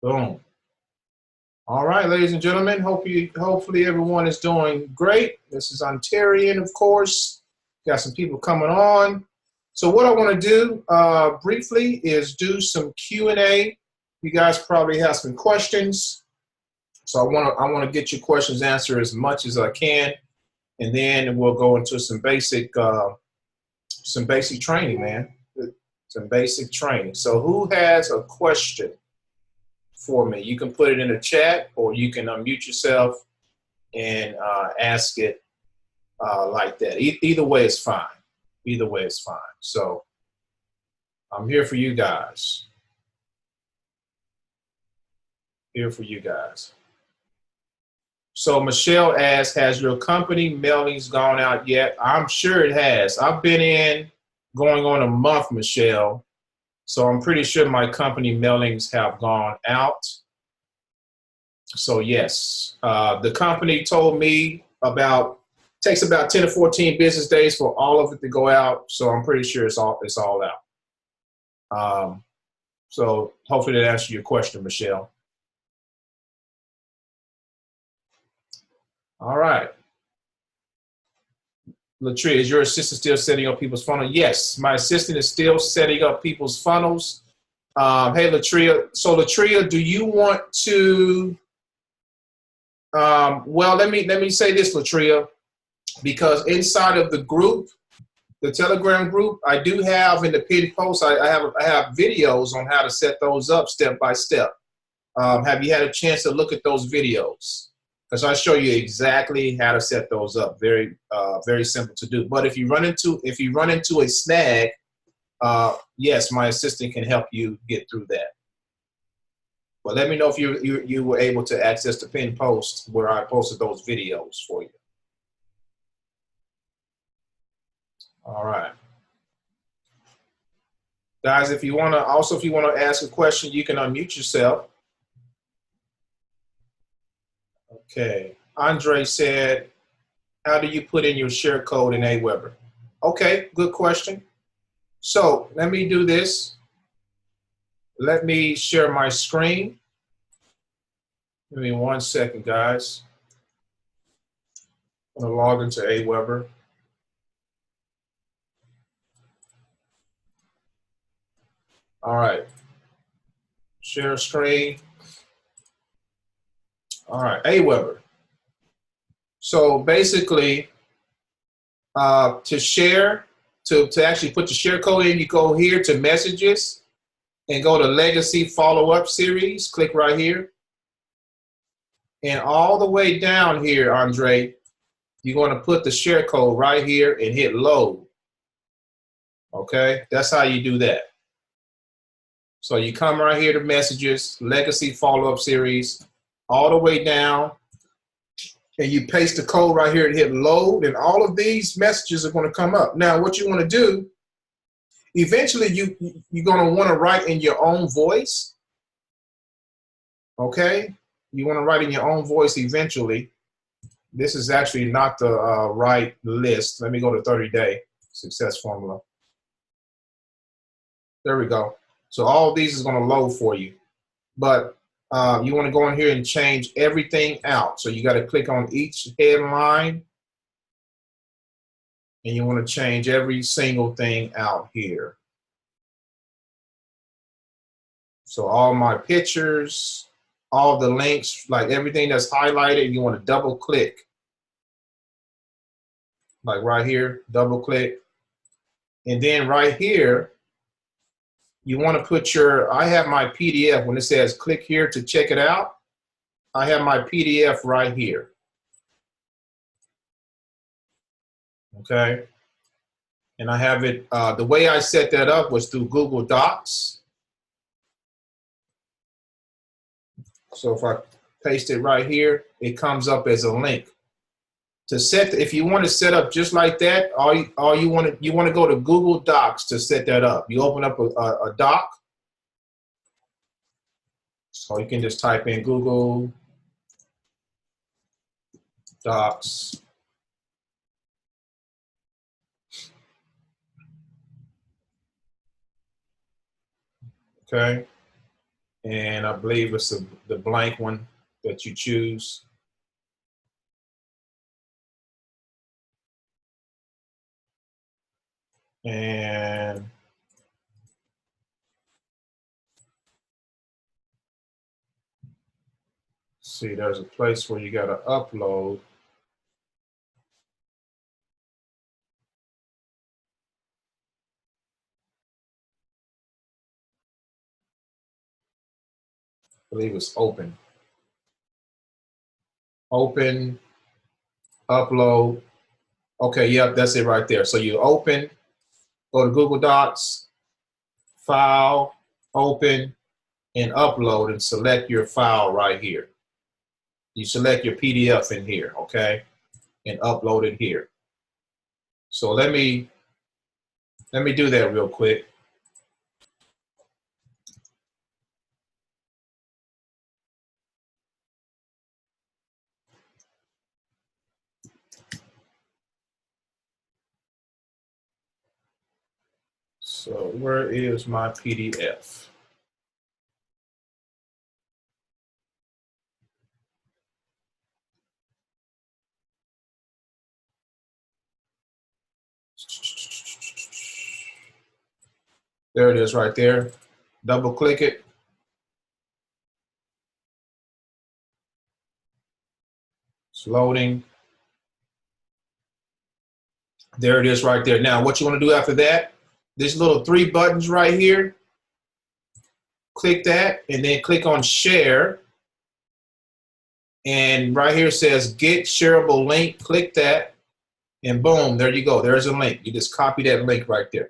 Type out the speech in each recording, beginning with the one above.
Boom. All right, ladies and gentlemen, hopefully everyone is doing great. This is Ontarian, of course. Got some people coming on. So what I want to do briefly is do some Q&A. You guys probably have some questions. So I want to get your questions answered as much as I can, and then we'll go into some basic training, man. Some basic training. So who has a question for me? You can put it in the chat, or you can unmute yourself and ask it like that. Either way is fine. Either way is fine. So I'm here for you guys. Here for you guys. So Michelle asks, has your company mailings gone out yet? I'm sure it has. I've been in going on a month, Michelle. So I'm pretty sure my company mailings have gone out. So yes, the company told me takes about 10 to 14 business days for all of it to go out. So I'm pretty sure it's all out. So hopefully that answers your question, Michelle. All right. Latria, is your assistant still setting up people's funnels? Yes, my assistant is still setting up people's funnels. Hey, Latria. So Latria, do you want to, well, let me say this, Latria, because inside of the group, the Telegram group, I do have in the pinned post, I have videos on how to set those up step by step. Have you had a chance to look at those videos? Because I show you exactly how to set those up. Very simple to do. But if you run into a snag, yes, my assistant can help you get through that. But let me know if you were able to access the pinned post where I posted those videos for you. All right. Guys, if you want to ask a question, you can unmute yourself. Okay. Andre said, how do you put in your share code in Aweber? Okay, good question. So let me do this. Let me share my screen. Give me 1 second, guys. I'm going to log into Aweber. All right. Share screen. All right, Aweber. So basically, to share, to actually put the share code in, you go here to messages and go to legacy follow-up series. Click right here. And all the way down here, Andre, you're going to put the share code right here and hit load. Okay, that's how you do that. So you come right here to messages, legacy follow-up series, all the way down, and you paste the code right here and hit load, and all of these messages are going to come up. Now, what you want to do, eventually you're going to want to write in your own voice. Okay, you want to write in your own voice eventually. This is actually not the right list. Let me go to 30-day success formula. There we go. So all of these is going to load for you. But you want to go in here and change everything out. So you got to click on each headline. And you want to change every single thing out here. So all my pictures, all the links, like everything that's highlighted, you want to double click. Like right here, double click. And then right here, you want to put I have my PDF. When it says click here to check it out, I have my PDF right here. Okay. And I have it, the way I set that up was through Google Docs. So if I paste it right here, it comes up as a link. If you want to set up just like that, you want to go to Google Docs to set that up. You open up a doc. So you can just type in Google Docs. Okay. And I believe it's the blank one that you choose. And see, there's a place where you got to upload. I believe it's open. Open, upload. Okay, yep, that's it right there. So you open, go to Google Docs, file, open, and upload, and select your file right here. You select your PDF in here, okay, and upload it here. So let me do that real quick. So where is my PDF? There it is right there. Double click it. It's loading. There it is right there. Now what you want to do after that, this little 3 buttons right here, click that and then click on share. And right here says get shareable link. Click that and boom, there you go. There's a link. You just copy that link right there.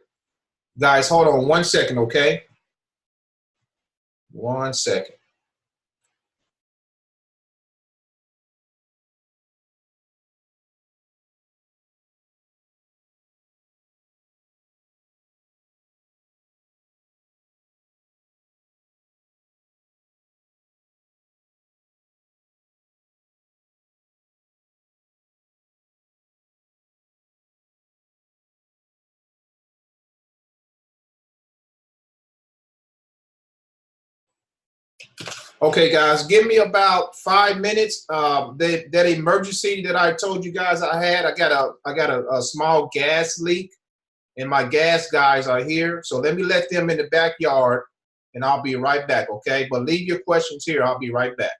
Guys, hold on 1 second, okay? 1 second. Okay, guys, give me about 5 minutes. That emergency that I told you guys I had, I got a small gas leak, and my gas guys are here. So let me let them in the backyard, and I'll be right back. Okay, but leave your questions here. I'll be right back.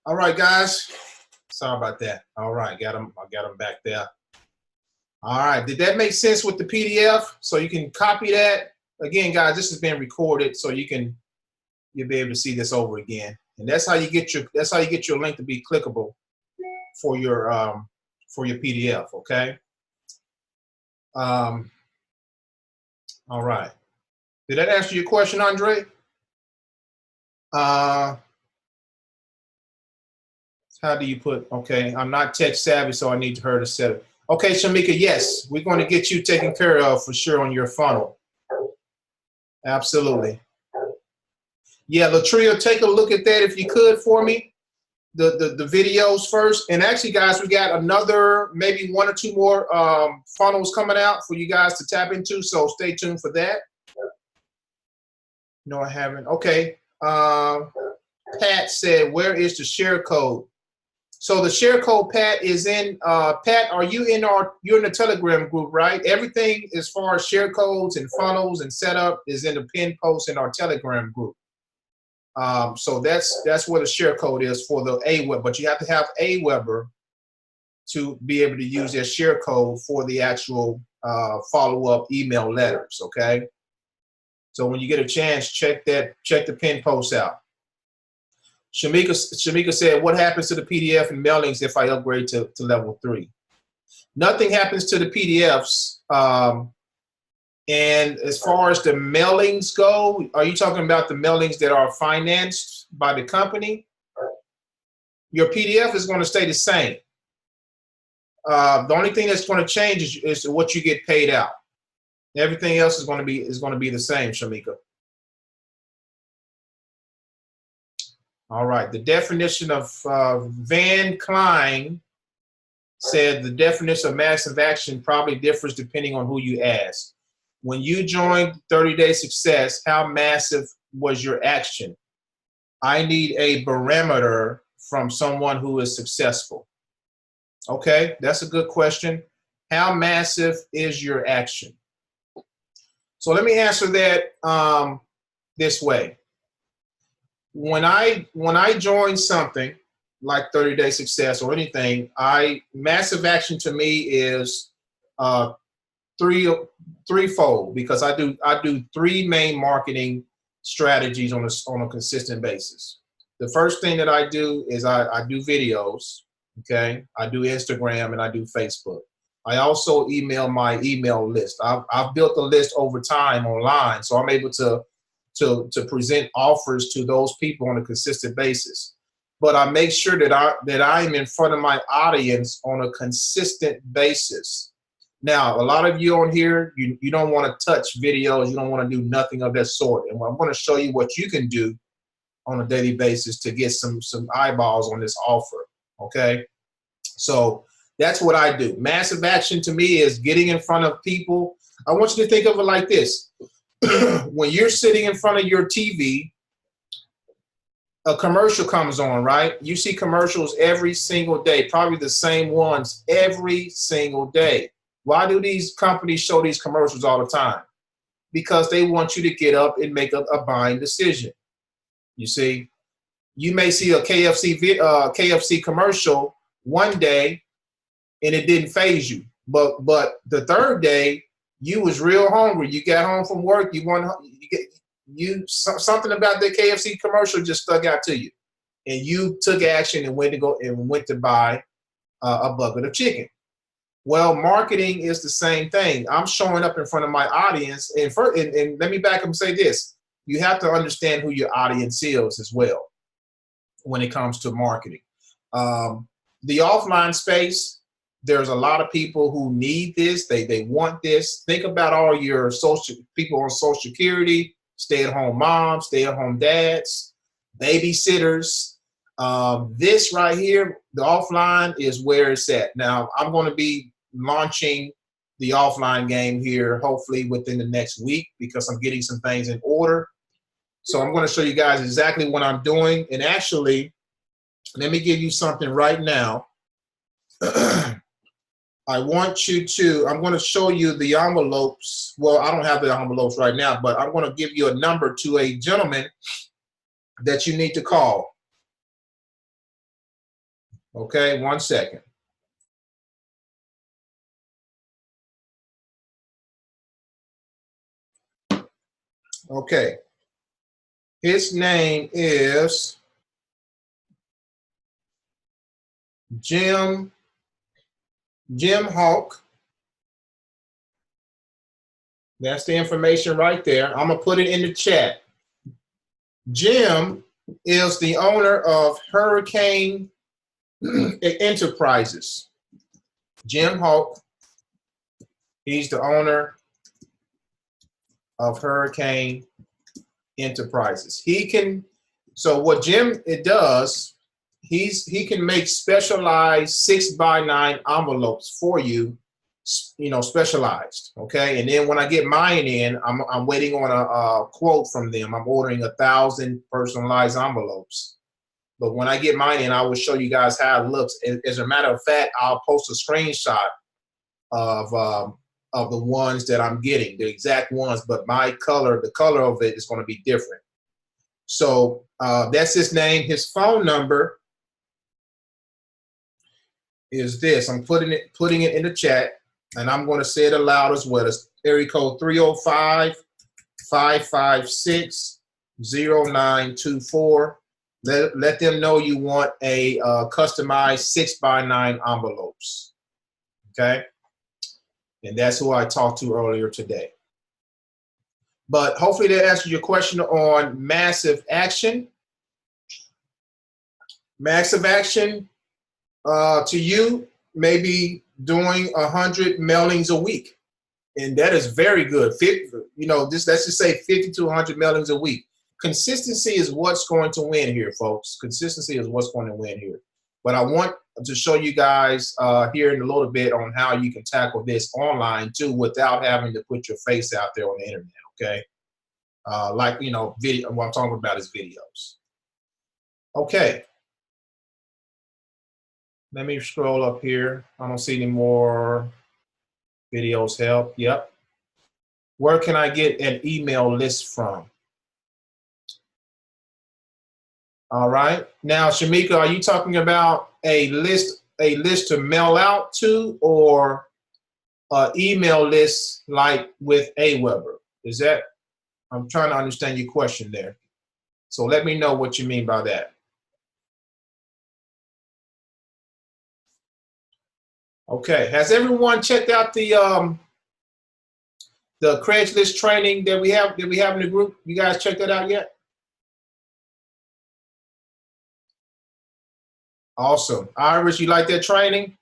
All right, guys. Sorry about that. All right, got them. I got them back there. All right. Did that make sense with the PDF? So you can copy that. Again, guys, this is being recorded, so you'll be able to see this over again. And that's how you get your link to be clickable for your PDF. Okay. All right. Did that answer your question, Andre? How do you put? Okay, I'm not tech savvy, so I need her to set it. Okay, Shamika, yes, we're going to get you taken care of for sure on your funnel. Absolutely. Yeah, Latria, take a look at that if you could for me. The videos first. And actually, guys, we got another, maybe 1 or 2 more funnels coming out for you guys to tap into. So stay tuned for that. No, I haven't. Okay. Pat said, where is the share code? So the share code, Pat, is in, Pat, are you in you're in the Telegram group, right? Everything as far as share codes and funnels and setup is in the pin post in our Telegram group. So that's where the share code is for the AWeber, but you have to have AWeber to be able to use their share code for the actual follow-up email letters, okay? So when you get a chance, check the pin post out. Shamika said, what happens to the PDF and mailings if I upgrade to level 3? Nothing happens to the PDFs. And as far as the mailings go, are you talking about the mailings that are financed by the company? Your PDF is going to stay the same. The only thing that's going to change is what you get paid out. Everything else is going to be the same, Shamika. All right. The definition of Van Klein said the definition of massive action probably differs depending on who you ask. When you joined 30-Day Success, how massive was your action? I need a barometer from someone who is successful. Okay, that's a good question. How massive is your action? So let me answer that this way. When I join something like 30-Day Success or anything, massive action to me is threefold, because I do 3 main marketing strategies on a consistent basis. The first thing that I do is I do videos, okay? I do Instagram and I do Facebook. I also email my email list. I've built a list over time online, so I'm able to present offers to those people on a consistent basis. But I make sure that I'm in front of my audience on a consistent basis. Now, a lot of you on here, you don't want to touch videos. You don't want to do nothing of that sort. And I'm going to show you what you can do on a daily basis to get some eyeballs on this offer, okay? So that's what I do. Massive action to me is getting in front of people. I want you to think of it like this. When you're sitting in front of your TV, a commercial comes on, right? You see commercials every single day, probably the same ones every single day. Why do these companies show these commercials all the time? Because they want you to get up and make a buying decision. You see, you may see a KFC commercial one day and it didn't faze you, but the third day you was real hungry. You got home from work. Something about the KFC commercial just stuck out to you, and you took action and went to buy a bucket of chicken. Well, marketing is the same thing. I'm showing up in front of my audience, and let me back up and say this. You have to understand who your audience is as well when it comes to marketing. The offline space, there's a lot of people who need this. They want this. Think about all your people on Social Security, stay-at-home moms, stay-at-home dads, babysitters. This right here, the offline, is where it's at. Now, I'm going to be launching the offline game here hopefully within the next week, because I'm getting some things in order. So I'm going to show you guys exactly what I'm doing. And actually, let me give you something right now. I'm going to show you the envelopes. Well, I don't have the envelopes right now, but I'm going to give you a number to a gentleman that you need to call. Okay, 1 second. Okay, his name is Jim Hawk. That's the information right there. I'm gonna put it in the chat. Jim is the owner of Hurricane Enterprises. Jim Hawk, he's the owner of Hurricane Enterprises. He can, so what Jim it does, he can make specialized 6x9 envelopes for you, you know, specialized. Okay, and then when I get mine in, I'm waiting on a quote from them. I'm ordering 1,000 personalized envelopes. But when I get mine in, I will show you guys how it looks. As a matter of fact, I'll post a screenshot of the ones that I'm getting, the exact ones, but my color, the color of it is going to be different. So that's his name. His phone number is this. I'm putting it in the chat, and I'm going to say it aloud as well. It's area code 305-556-0924. Let them know you want a customized 6x9 envelopes. Okay. And that's who I talked to earlier today. But hopefully that answers your question on massive action. Massive action to you, maybe doing 100 mailings a week. And that is very good. You know, let's just say 50 to 100 mailings a week. Consistency is what's going to win here, folks. Consistency is what's going to win here. But I want to show you guys here in a little bit on how you can tackle this online too without having to put your face out there on the internet, okay? Like, you know, video. What I'm talking about is videos. Okay. Let me scroll up here. I don't see any more videos help. Yep. Where can I get an email list from? All right. Now, Shamika, are you talking about a list to mail out to, or an email list like with Aweber? Is that, I'm trying to understand your question there. So let me know what you mean by that. Okay. Has everyone checked out the Craigslist training that we have in the group? You guys checked that out yet? Awesome. Iris, you like that training?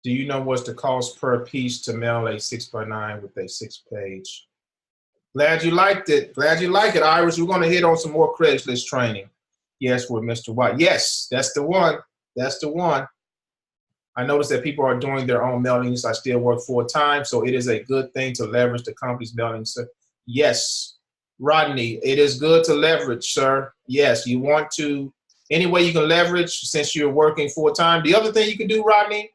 Do you know what's the cost per piece to mail a 6x9 with a 6-page? Glad you liked it. Glad you like it, Iris. We're going to hit on some more Craigslist training. Yes, with Mr. White. Yes, that's the one. That's the one. I noticed that people are doing their own mailings. I still work full-time, so it is a good thing to leverage the company's mailing. So, yes. Rodney, it is good to leverage, sir. Yes, you want to, any way you can leverage since you're working full-time. The other thing you can do, Rodney,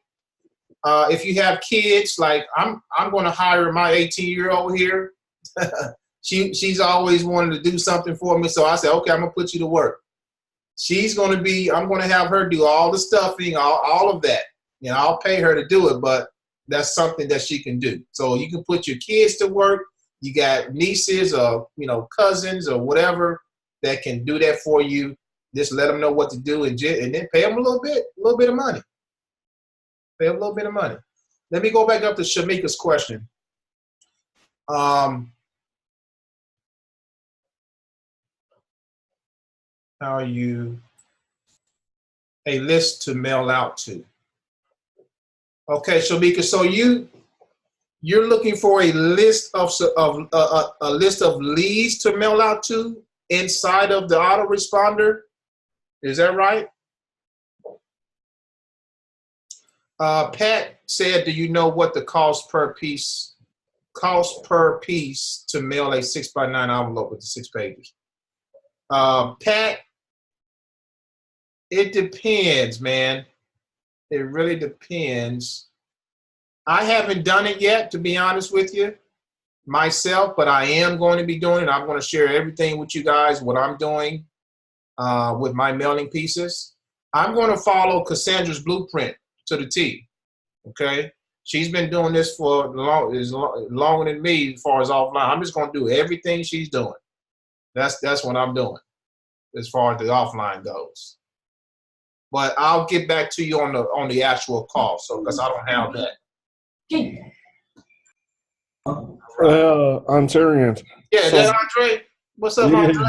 if you have kids, like I'm going to hire my 18-year-old here. She's always wanted to do something for me, so I said, okay, I'm going to put you to work. She's going to be, I'm going to have her do all the stuffing, all of that. You know, I'll pay her to do it, but that's something that she can do. So you can put your kids to work. You got nieces or, you know, cousins or whatever that can do that for you. Just let them know what to do and then pay them a little bit of money. Pay them a little bit of money. Let me go back up to Shamika's question. How are you a list to mail out to? Okay, Shamika, so you're looking for a list of leads to mail out to inside of the autoresponder. Is that right? Pat said, do you know what the cost per piece to mail a 6x9 envelope with the 6 pages? Pat, it depends, man. It really depends. I haven't done it yet, to be honest with you, myself, but I am going to be doing it. I'm going to share everything with you guys, what I'm doing. with my mailing pieces. I'm going to follow Cassandra's blueprint to the T. Okay, she's been doing this for longer than me as far as offline. I'm just going to do everything she's doing. That's what I'm doing as far as the offline goes. But I'll get back to you on the actual call, so because I don't have that. Ontarians. Yeah, so, Andre. What's up, Andre?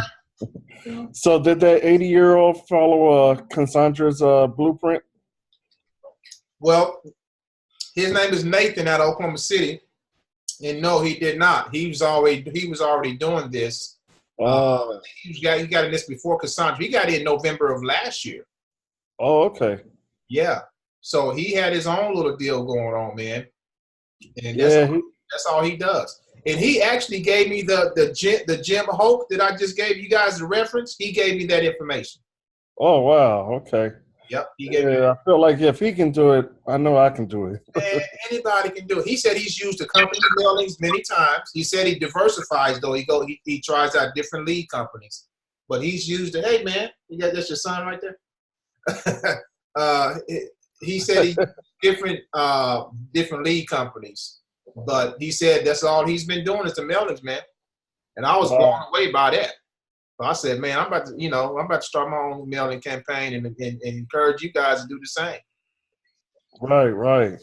So did that 80-year-old follow Cassandra's blueprint? Well, his name is Nathan out of Oklahoma City, and no, he did not. He was already doing this. He got in this before Cassandra. He got in November of last year. Oh, okay. Yeah. So he had his own little deal going on, man. And that's all he does. And he actually gave me the Jim Hope that I just gave you guys the reference. He gave me that information. Oh, wow. Okay. Yep. He gave me I feel like if he can do it, I know I can do it. And anybody can do it. He said he's used the company mailings many times. He said he diversifies, though. He tries out different lead companies. But he's used it. Hey, man, that's your son right there? He said he different lead companies. But he said that's all he's been doing is the mailings, man. And I was blown away by that. So I said, man, I'm about to start my own mailing campaign and encourage you guys to do the same. Right.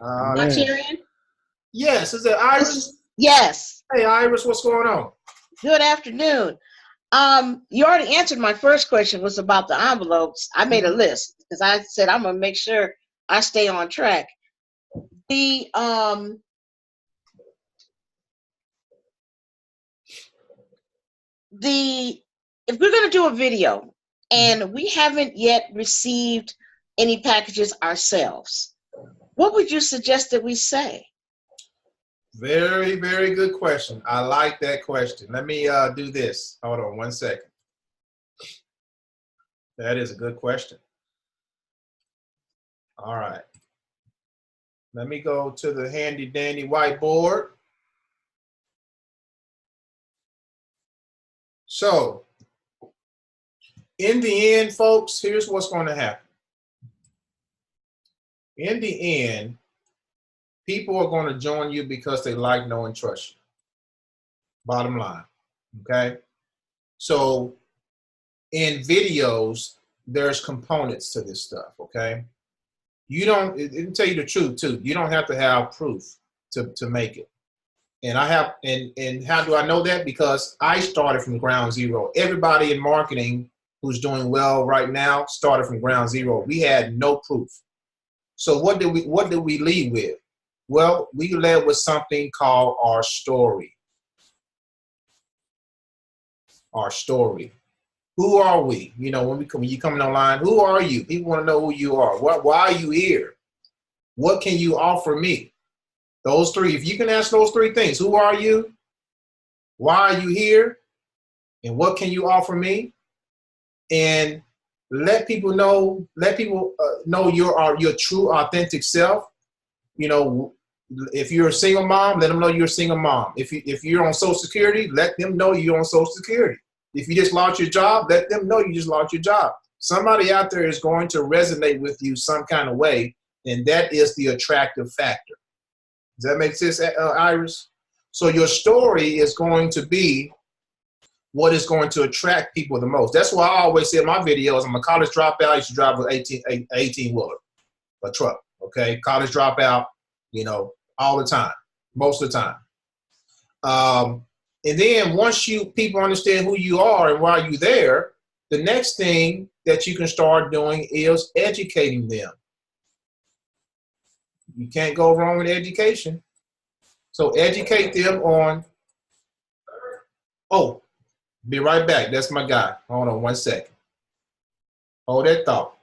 Ontarian? Yes, is it Iris? Yes. Hey, Iris, what's going on? Good afternoon. You already answered my first question, was about the envelopes. I made a list because I said I'm gonna make sure I stay on track. If we're gonna do a video and we haven't yet received any packages ourselves, what would you suggest that we say? Very, very good question. I like that question. Let me do this. Hold on 1 second. That is a good question. All right. Let me go to the handy dandy whiteboard. So, in the end, folks, here's what's going to happen. In the end, people are going to join you because they like, know, and trust you. Bottom line, okay? So, in videos, there's components to this stuff, okay? You don't, to tell you the truth, too, you don't have to have proof to make it. And and how do I know that? Because I started from ground zero. Everybody in marketing who's doing well right now started from ground zero. We had no proof. So what did we lead with? Well, we led with something called our story. Our story. Who are we? You know, when you come online, who are you? People want to know who you are. Why are you here? What can you offer me? Those three. If you can ask those three things, who are you? Why are you here? And what can you offer me? And let people know your true, authentic self. You know, if you're a single mom, let them know you're a single mom. If you're on Social Security, let them know you're on Social Security. If you just lost your job, let them know you just lost your job. Somebody out there is going to resonate with you some kind of way, and that is the attractive factor. Does that make sense, Iris? So your story is going to be what is going to attract people the most. That's why I always say in my videos, I'm a college dropout. I used to drive an 18-wheeler, a truck, okay? College dropout, you know, all the time, most of the time. And then once people understand who you are and why you're there, the next thing that you can start doing is educating them. You can't go wrong with education. So educate them on, oh, be right back. That's my guy. Hold on 1 second. Hold that thought.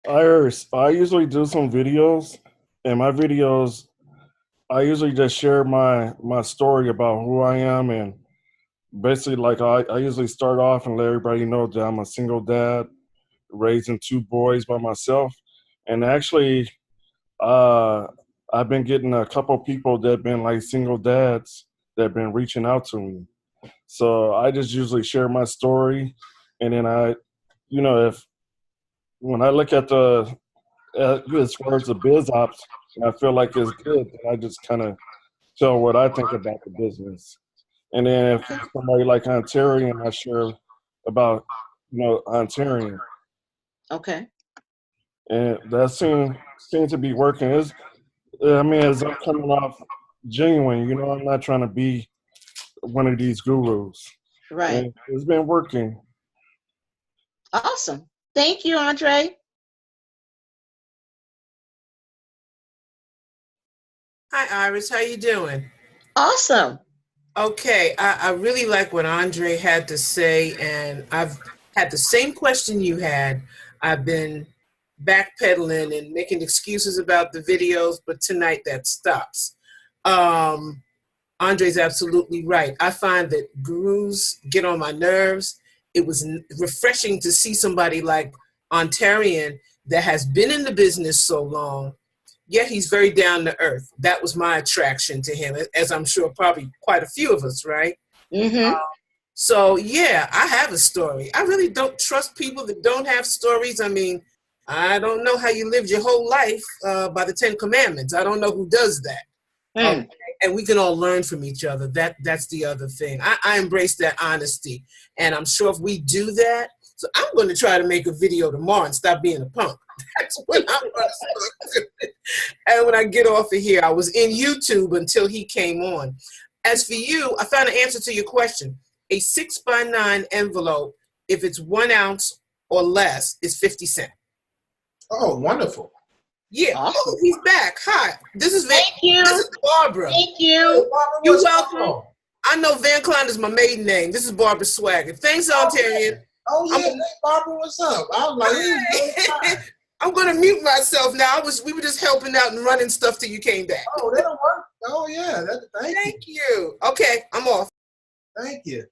Iris, I usually do some videos, and my videos, I usually just share my story about who I am, and basically, like I usually start off and let everybody know that I'm a single dad, raising 2 boys by myself, and actually, I've been getting a couple people that have been like single dads that have been reaching out to me. So I just usually share my story, and then if when I look at as far as the biz ops, and I feel like it's good, then I just kind of tell what I think about the business. And then if it's somebody like Ontarian, I share about Ontarian, Okay. and that seems to be working. As I'm coming off genuine, I'm not trying to be one of these gurus, Right. and it's been working. Awesome. Thank you, Andre. Hi, Iris. How you doing? Awesome. Okay, I really like what Andre had to say, and I've had the same question you had. I've been backpedaling and making excuses about the videos, but tonight that stops. Andre's absolutely right. I find that gurus get on my nerves. It was refreshing to see somebody like Ontarian that has been in the business so long, yet he's very down to earth. That was my attraction to him, as I'm sure probably quite a few of us, right? Mm-hmm. So yeah, I have a story. I really don't trust people that don't have stories. I mean, I don't know how you lived your whole life by the 10 Commandments. I don't know who does that. Okay? And we can all learn from each other. That's the other thing. I embrace that honesty. And I'm sure if we do that, so I'm going to try to make a video tomorrow and stop being a punk. That's what I'm going to start doing. And when I get off of here, I was in YouTube until he came on. As for you, I found an answer to your question. A 6x9 envelope, if it's 1 ounce or less, is 50 cents. Oh, wonderful. Yeah. Awesome. Oh, he's back. Hi. This is Thank you. This is Barbara. Thank you. Barbara, You're what's welcome. going on? I know Van Klein is my maiden name. This is Barbara Swagger. Thanks, Ontarian. Oh yeah, hey, Barbara, what's up? I was like, I'm going to mute myself now. We were just helping out and running stuff till you came back. oh, that'll work. Oh yeah, thank you. Thank you. Okay, I'm off. Thank you.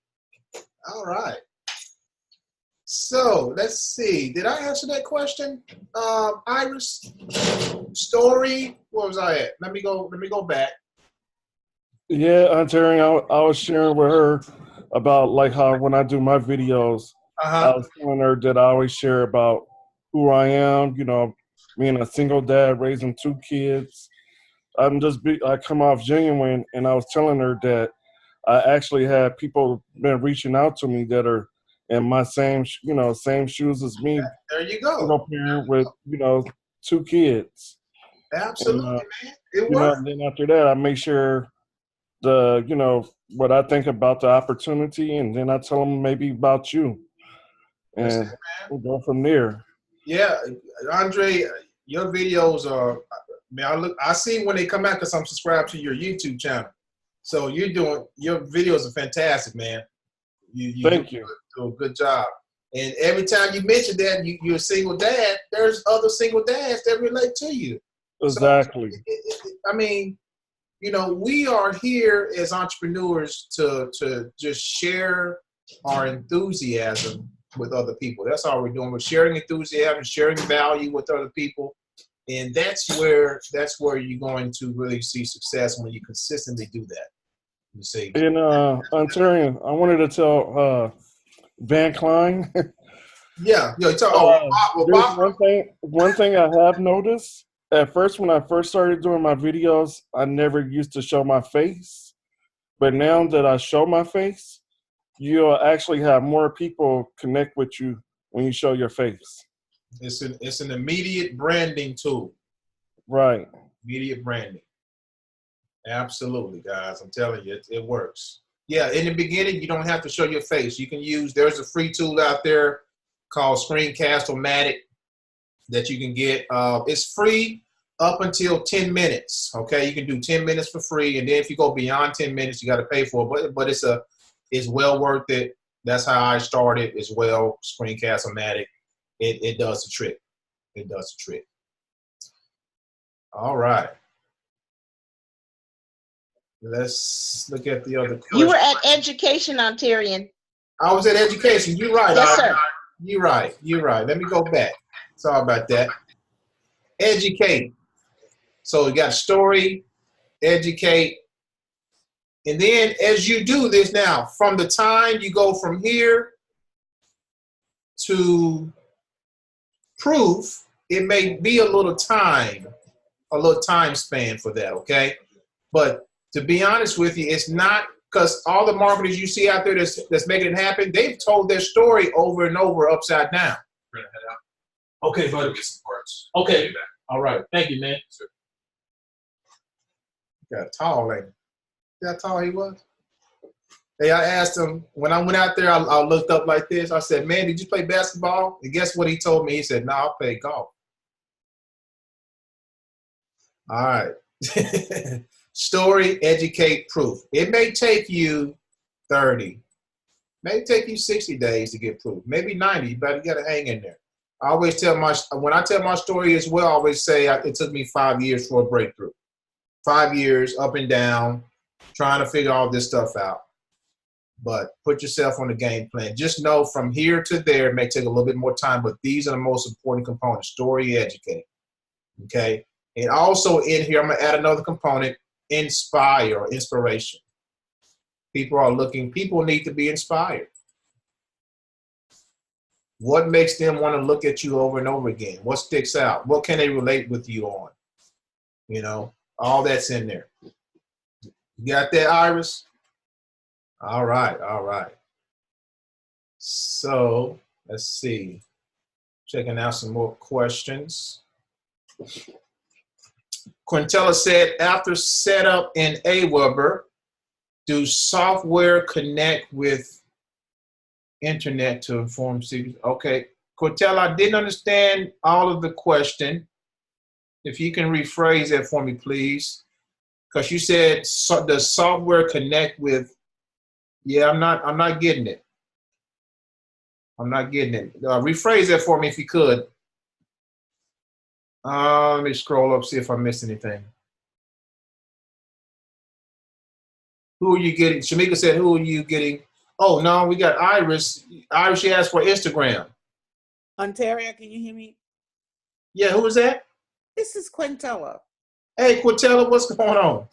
All right. So let's see. Did I answer that question, Iris? Story. Where was I at? Let me go back. Yeah, Ontarian, I was sharing with her about like how when I do my videos, I was telling her that I always share about who I am, being a single dad, raising 2 kids. I come off genuine, and I was telling her that I actually had people been reaching out to me that are in my same shoes as me. There you go. Single parent with 2 kids. Absolutely, And, man. It works. and then after that, I make sure what I think about the opportunity, and then I tell them maybe about you, and we'll go from there. Yeah, Andre, your videos are. Man, I see when they come out because I'm subscribed to your YouTube channel. So your videos are fantastic, man. Thank you. Do a good job. And every time you mention that you're a single dad, there's other single dads that relate to you. Exactly. So, I mean, we are here as entrepreneurs to just share our enthusiasm with other people. That's all we're doing. We're sharing enthusiasm, sharing value with other people. And that's where you're going to really see success when you consistently do that. You see. And Ontarian, I wanted to tell Van Klein. Yeah. There's one thing I have noticed. At first, when I first started doing my videos, I never used to show my face. But now that I show my face, you'll actually have more people connect with you when you show your face. It's an immediate branding tool. Right. Immediate branding. Absolutely, guys. I'm telling you, it works. Yeah, in the beginning, you don't have to show your face. You can there's a free tool out there called Screencast-O-Matic that you can get. It's free up until 10 minutes. Okay, you can do 10 minutes for free, and then if you go beyond 10 minutes, you got to pay for it. But it's well worth it. That's how I started as well. Screencast-O-Matic. It does the trick. It does the trick. All right. Let's look at the other question. You were at Education, Ontarian. I was at Education. You're right. Yes, sir. You're right. You're right. Let me go back. Sorry about that. Educate. So we got story, educate, And then as you do this now, from the time you go from here to proof, it may be a little time span for that, okay? But to be honest with you, it's not, because all the marketers you see out there that's making it happen, they've told their story over and over upside down. We're gonna head out. Okay, buddy. Get some parts. Okay. All right. Thank you, man. Sure. Got tall, ain't he? See how tall he was? Hey, I asked him, when I went out there, I looked up like this. I said, man, did you play basketball? And guess what he told me? He said, no, I played golf. All right. Story, educate, proof. It may take you 30, may take you 60 days to get proof, maybe 90. You better get a hang in there. I always when I tell my story as well, I always say it took me 5 years for a breakthrough. 5 years up and down, trying to figure all this stuff out. But put yourself on the game plan. Just know from here to there, it may take a little bit more time, but these are the most important components. Story, educate. Okay? And also in here, I'm going to add another component, inspire or inspiration. People need to be inspired. What makes them want to look at you over and over again? What sticks out? What can they relate with you on? You know, all that's in there. You got that, Iris? All right, all right. So let's see. Checking out some more questions. Quintella said, after setup in Aweber, do software connect with internet to inform cities? Okay, Quintella, I didn't understand all of the question. If you can rephrase that for me, please. Because you said, does software connect with? Yeah, I'm not getting it. I'm not getting it. Rephrase that for me if you could. Let me scroll up, see if I missed anything. Who are you getting? Shamika said, who are you getting? Oh, no, we got Iris. Iris, she asked for Instagram. Ontario, can you hear me? Yeah, who is that? This is Quintella. Hey, Quintella, what's going on?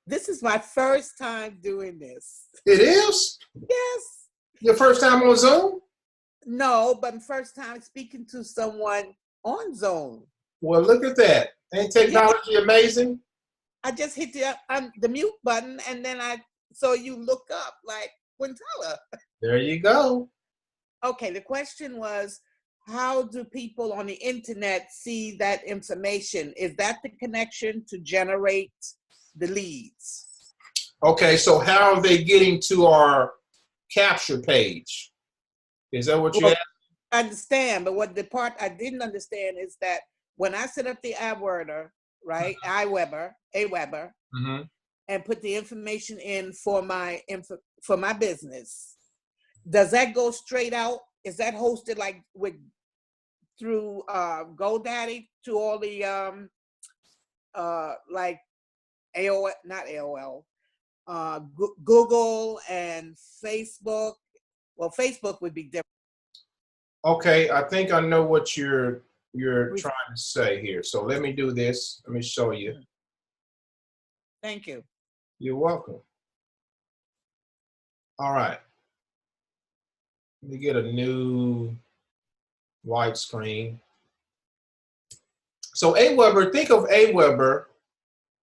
This is my first time doing this. It is? Yes. Your first time on Zoom? No, but first time speaking to someone on Zoom. Well, look at that. Ain't technology amazing? I just hit the mute button, and then so you look up like Quintella. There you go. Okay, the question was, how do people on the internet see that information? Is that the connection to generate the leads? Okay, so how are they getting to our capture page? Is that what you asked? I understand, but what the part I didn't understand is that when I set up the AdWorder, right, Aweber, Mm-hmm. and put the information in for my business, does that go straight out? Is that hosted like through GoDaddy to all the like AOL, not AOL, Google and Facebook? Well, Facebook would be different. Okay, I think I know what you're trying to say here. So let me do this. Let me show you. Thank you. You're welcome. All right. Let me get a new white screen. So Aweber, think of Aweber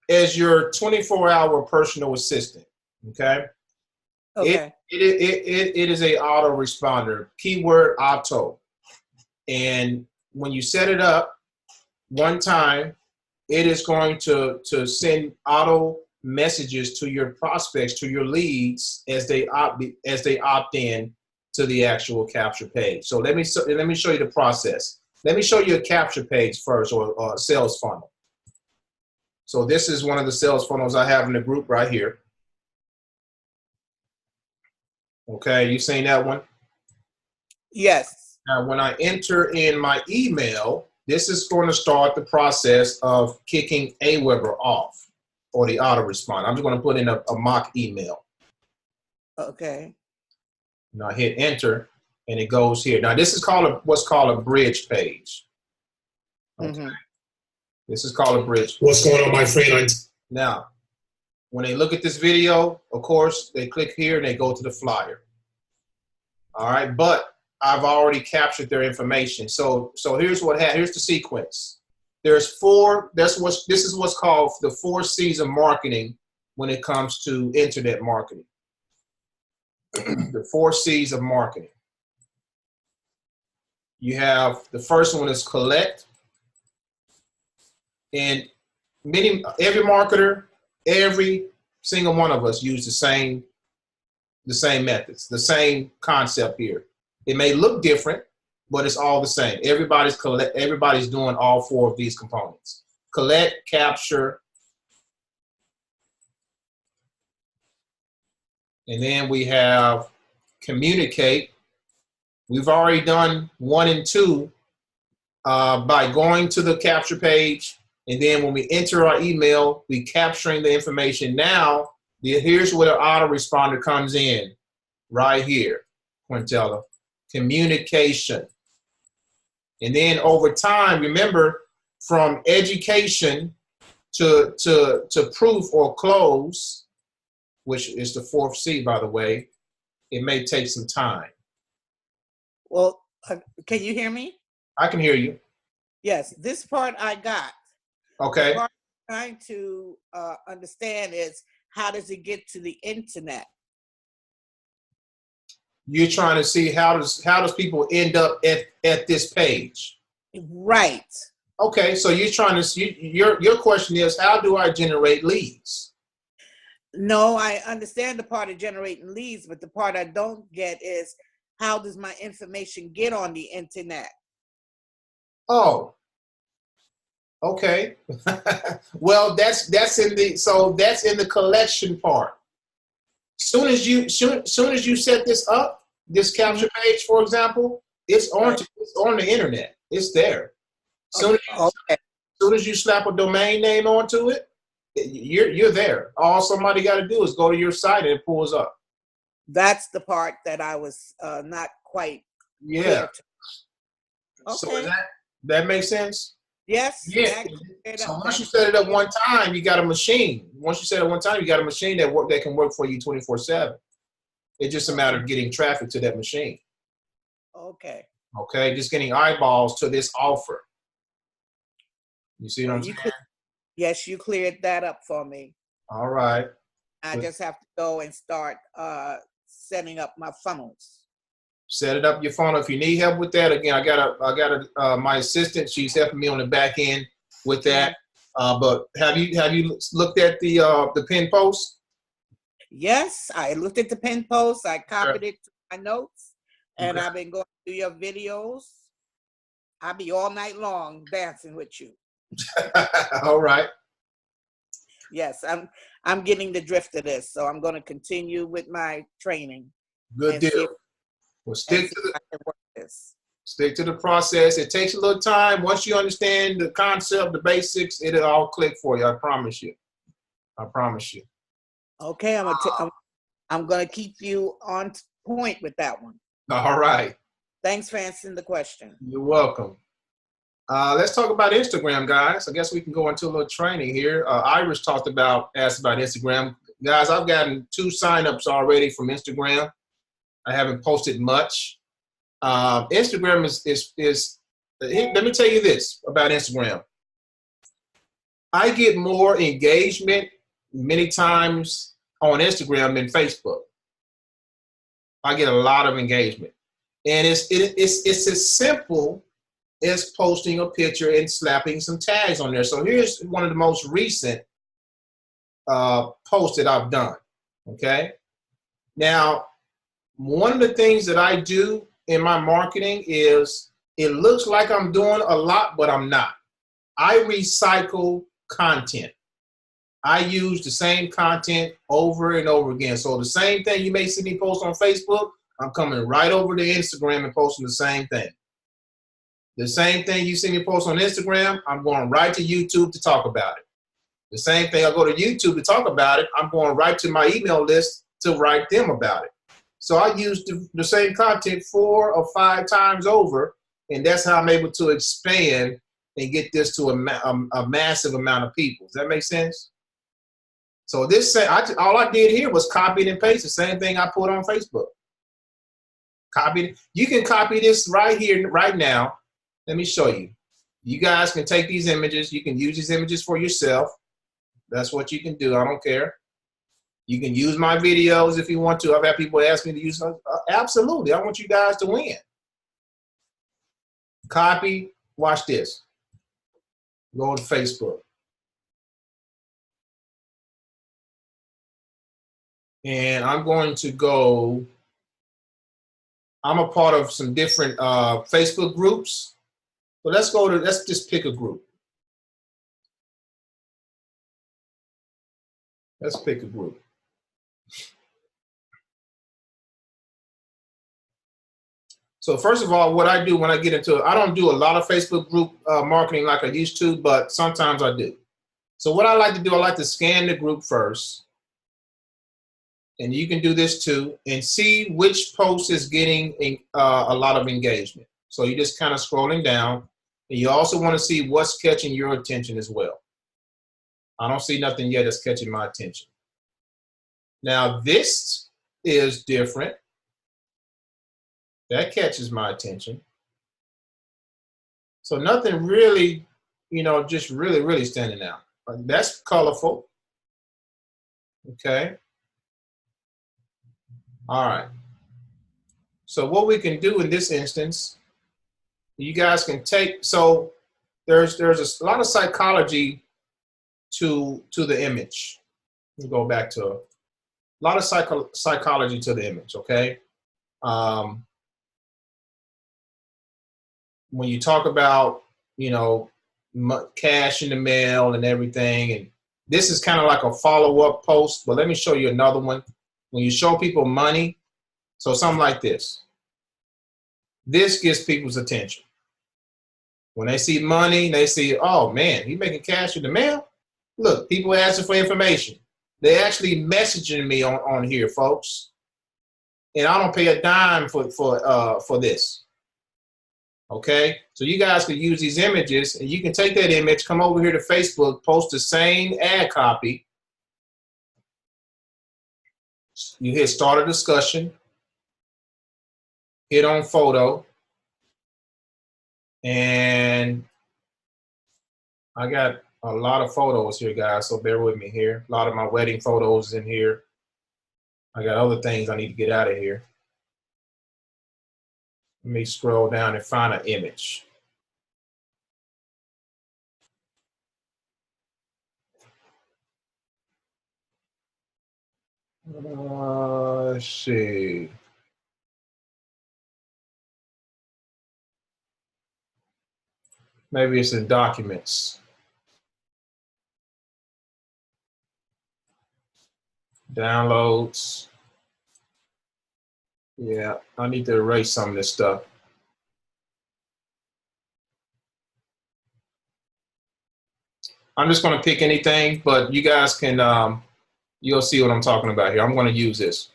as your 24-hour personal assistant, okay? Okay. It is a autoresponder, keyword auto. And when you set it up one time, it is going to send auto messages to your prospects, to your leads as they opt in to the actual capture page. So let me show you the process. Let me show you a capture page first, or a sales funnel. So this is one of the sales funnels I have in the group right here. Okay, you seen that one? Yes. Now, when I enter in my email, this is going to start the process of kicking Aweber off, or the autoresponder. I'm just going to put in a mock email. Okay. Now hit enter, and it goes here. Now this is what's called a bridge page. Okay. Mm-hmm. This is called a bridge. What's going on, my friend? Now, When they look at this video, of course, they click here and they go to the flyer. All right, but I've already captured their information. So here's what here's the sequence. There's four. This is what's called the 4 C's of marketing when it comes to internet marketing. The 4 C's of marketing. You have the first one is collect, and every marketer, every single one of us use the same methods, the same concept here. It may look different, but it's all the same. Everybody's doing all 4 of these components. Collect, capture, and then we have communicate. We've already done 1 and 2 by going to the capture page, and then when we enter our email, we capturing the information. Now, here's where the autoresponder comes in, right here, Quintella. Communication. And then over time, remember, from education to proof or close, which is the 4th C, by the way, it may take some time. Well, can you hear me? I can hear you. Yes, this part I got. Okay. The part I'm trying to understand is, how does it get to the internet? You're trying to see how does people end up at this page. Right. Okay, so you're trying to see, your question is, how do I generate leads? No, I understand the part of generating leads, but the part I don't get is, how does my information get on the internet? Oh, okay. Well, that's in the collection part. Soon as you set this up, this capture page, for example, it's on the internet. It's there. Soon as you slap a domain name onto it, you're there. All somebody got to do is go to your site and it pulls up. That's the part that I was not quite Yeah. clear to. Okay. So that makes sense? Yes. Yeah. So once you set it up one time, you got a machine. Once you set it up one time, you got a machine that can work for you 24/7. It's just a matter of getting traffic to that machine. Okay. Okay, just getting eyeballs to this offer. You see what I'm saying? Yes, you cleared that up for me. All right. I just have to go and start setting up my funnels. Set it up your funnel. If you need help with that, again, I got my assistant. She's helping me on the back end with that. But have you looked at the pin post? Yes, I looked at the pin post. I copied it to my notes, and I've been going through your videos. I'll be all night long dancing with you. All right. Yes, I'm getting the drift of this, so I'm going to continue with my training. Good deal. Well, stick to the process. It takes a little time. Once you understand the concept, the basics, it'll all click for you. I promise you. I promise you. Okay, I'm gonna keep you on point with that one. All right. Thanks for answering the question. You're welcome. Let's talk about Instagram, guys. I guess we can go into a little training here. Iris asked about Instagram. Guys, I've gotten 2 signups already from Instagram. I haven't posted much. Instagram is let me tell you this about Instagram. I get more engagement many times on Instagram than Facebook. I get a lot of engagement. And it's as simple as posting a picture and slapping some tags on there. So here's one of the most recent posts that I've done, okay? Now, one of the things that I do in my marketing is it looks like I'm doing a lot, but I'm not. I recycle content. I use the same content over and over again. So the same thing you may see me post on Facebook, I'm coming right over to Instagram and posting the same thing. The same thing you see me post on Instagram, I'm going right to YouTube to talk about it. The same thing I go to YouTube to talk about it, I'm going right to my email list to write them about it. So I use the same content 4 or 5 times over, and that's how I'm able to expand and get this to a massive amount of people. Does that make sense? So this all I did here was copy and paste the same thing I put on Facebook. Copy. You can copy this right here, right now. Let me show you. You guys can take these images. You can use these images for yourself. That's what you can do. I don't care. You can use my videos if you want to. I've had people ask me to use them. Absolutely. I want you guys to win. Copy. Watch this. Go to Facebook. And I'm going to go. I'm a part of some different Facebook groups. So let's just pick a group. Let's pick a group. So first of all, what I do when I get into it, I don't do a lot of Facebook group marketing like I used to, but sometimes I do. So what I like to do, I like to scan the group first. And you can do this too, and see which post is getting a lot of engagement. So you're just kind of scrolling down, and you also want to see what's catching your attention as well. I don't see nothing yet that's catching my attention. Now this is different. That catches my attention. So nothing really, just really standing out. That's colorful. Okay. All right. So what we can do in this instance, you guys can take, so there's a lot of psychology to the image. Let me go back to a lot of psychology to the image, okay? When you talk about, cash in the mail and everything, and this is kind of like a follow-up post, but let me show you another one. When you show people money, so something like this. This gets people's attention. When they see money, they see, oh man, he's making cash in the mail. Look, people asking for information. They actually messaging me on here, folks. And I don't pay a dime for this. Okay, so you guys can use these images, and you can take that image, come over here to Facebook, post the same ad copy. You hit start a discussion, hit on photo, and I got a lot of photos here, guys, so bear with me here. A lot of my wedding photos in here. I got other things I need to get out of here. Let me scroll down and find an image. Let's see. Maybe it's in documents. Downloads. Yeah, I need to erase some of this stuff. I'm just going to pick anything, but you guys can, you'll see what I'm talking about here. I'm going to use this.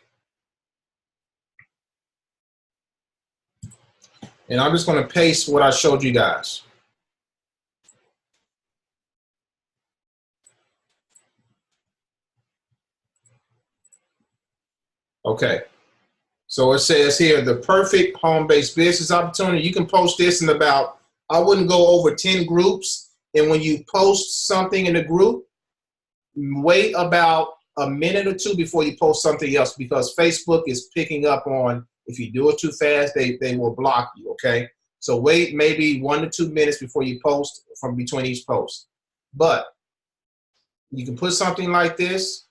And I'm just going to paste what I showed you guys. Okay. So it says here, the perfect home-based business opportunity. You can post this in about, I wouldn't go over 10 groups. And when you post something in a group, wait about a minute or two before you post something else, because Facebook is picking up on, if you do it too fast, they will block you, okay? So wait maybe 1 to 2 minutes before you post from between each post. But you can put something like this,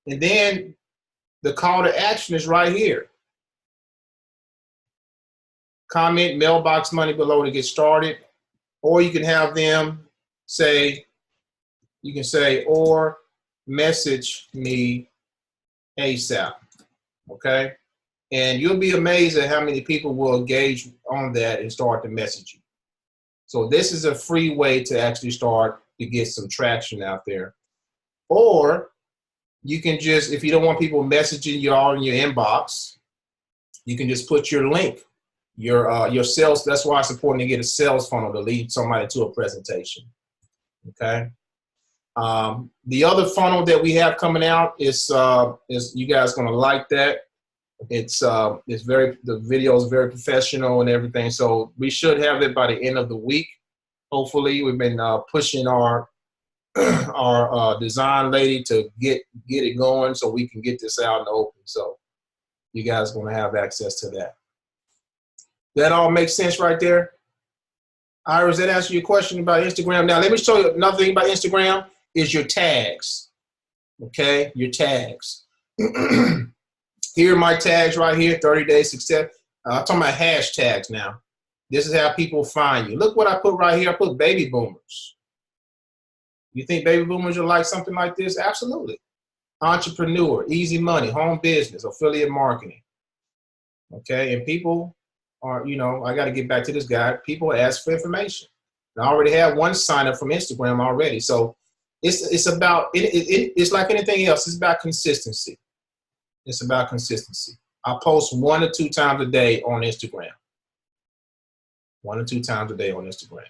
and then the call to action is right here. Comment mailbox money below to get started. Or you can have them say, you can say, or message me ASAP, okay? And you'll be amazed at how many people will engage on that and start to message you. So this is a free way to actually start to get some traction out there. Or you can just, if you don't want people messaging you all in your inbox, you can just put your link, your sales. That's why it's important to get a sales funnel to lead somebody to a presentation. Okay. The other funnel that we have coming out is you guys gonna like that. The video is very professional and everything. So we should have it by the end of the week. Hopefully, we've been pushing our design lady to get it going so we can get this out in the open. So you guys are gonna have access to that. That all makes sense right there. Iris, that answer your question about Instagram. Now let me show you another thing about Instagram is your tags. Okay, your tags. Here are my tags right here, 30 days success. I'm talking about hashtags now. This is how people find you. Look what I put right here. I put baby boomers. You think baby boomers will like something like this? Absolutely. Entrepreneur, easy money, home business, affiliate marketing. Okay, and people are, I got to get back to this guy. People ask for information. And I already have one sign up from Instagram already. So it's about, it's like anything else. It's about consistency. It's about consistency. I post 1 to 2 times a day on Instagram. 1 or 2 times a day on Instagram.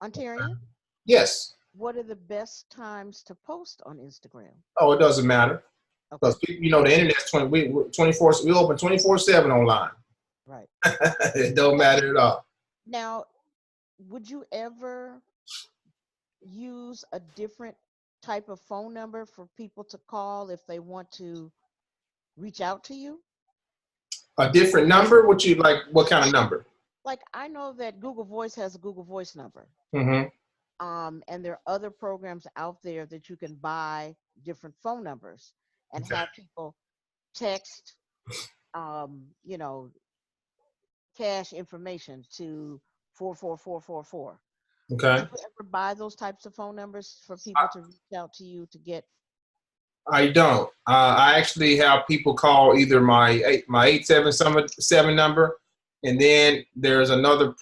Ontario? Yes. What are the best times to post on Instagram? Oh, it doesn't matter. Okay. Because, the internet's 24, we open 24/7 online. Right. It don't matter at all. Now, would you ever use a different type of phone number for people to call if they want to reach out to you? A different number? What kind of number? Like, I know that Google Voice has a Google Voice number. Mm-hmm. And there are other programs out there that you can buy different phone numbers and have people text, cash information to 44444. Okay. Do you ever buy those types of phone numbers for people to reach out to you to get? I don't. I actually have people call either my 877 number, and then there's another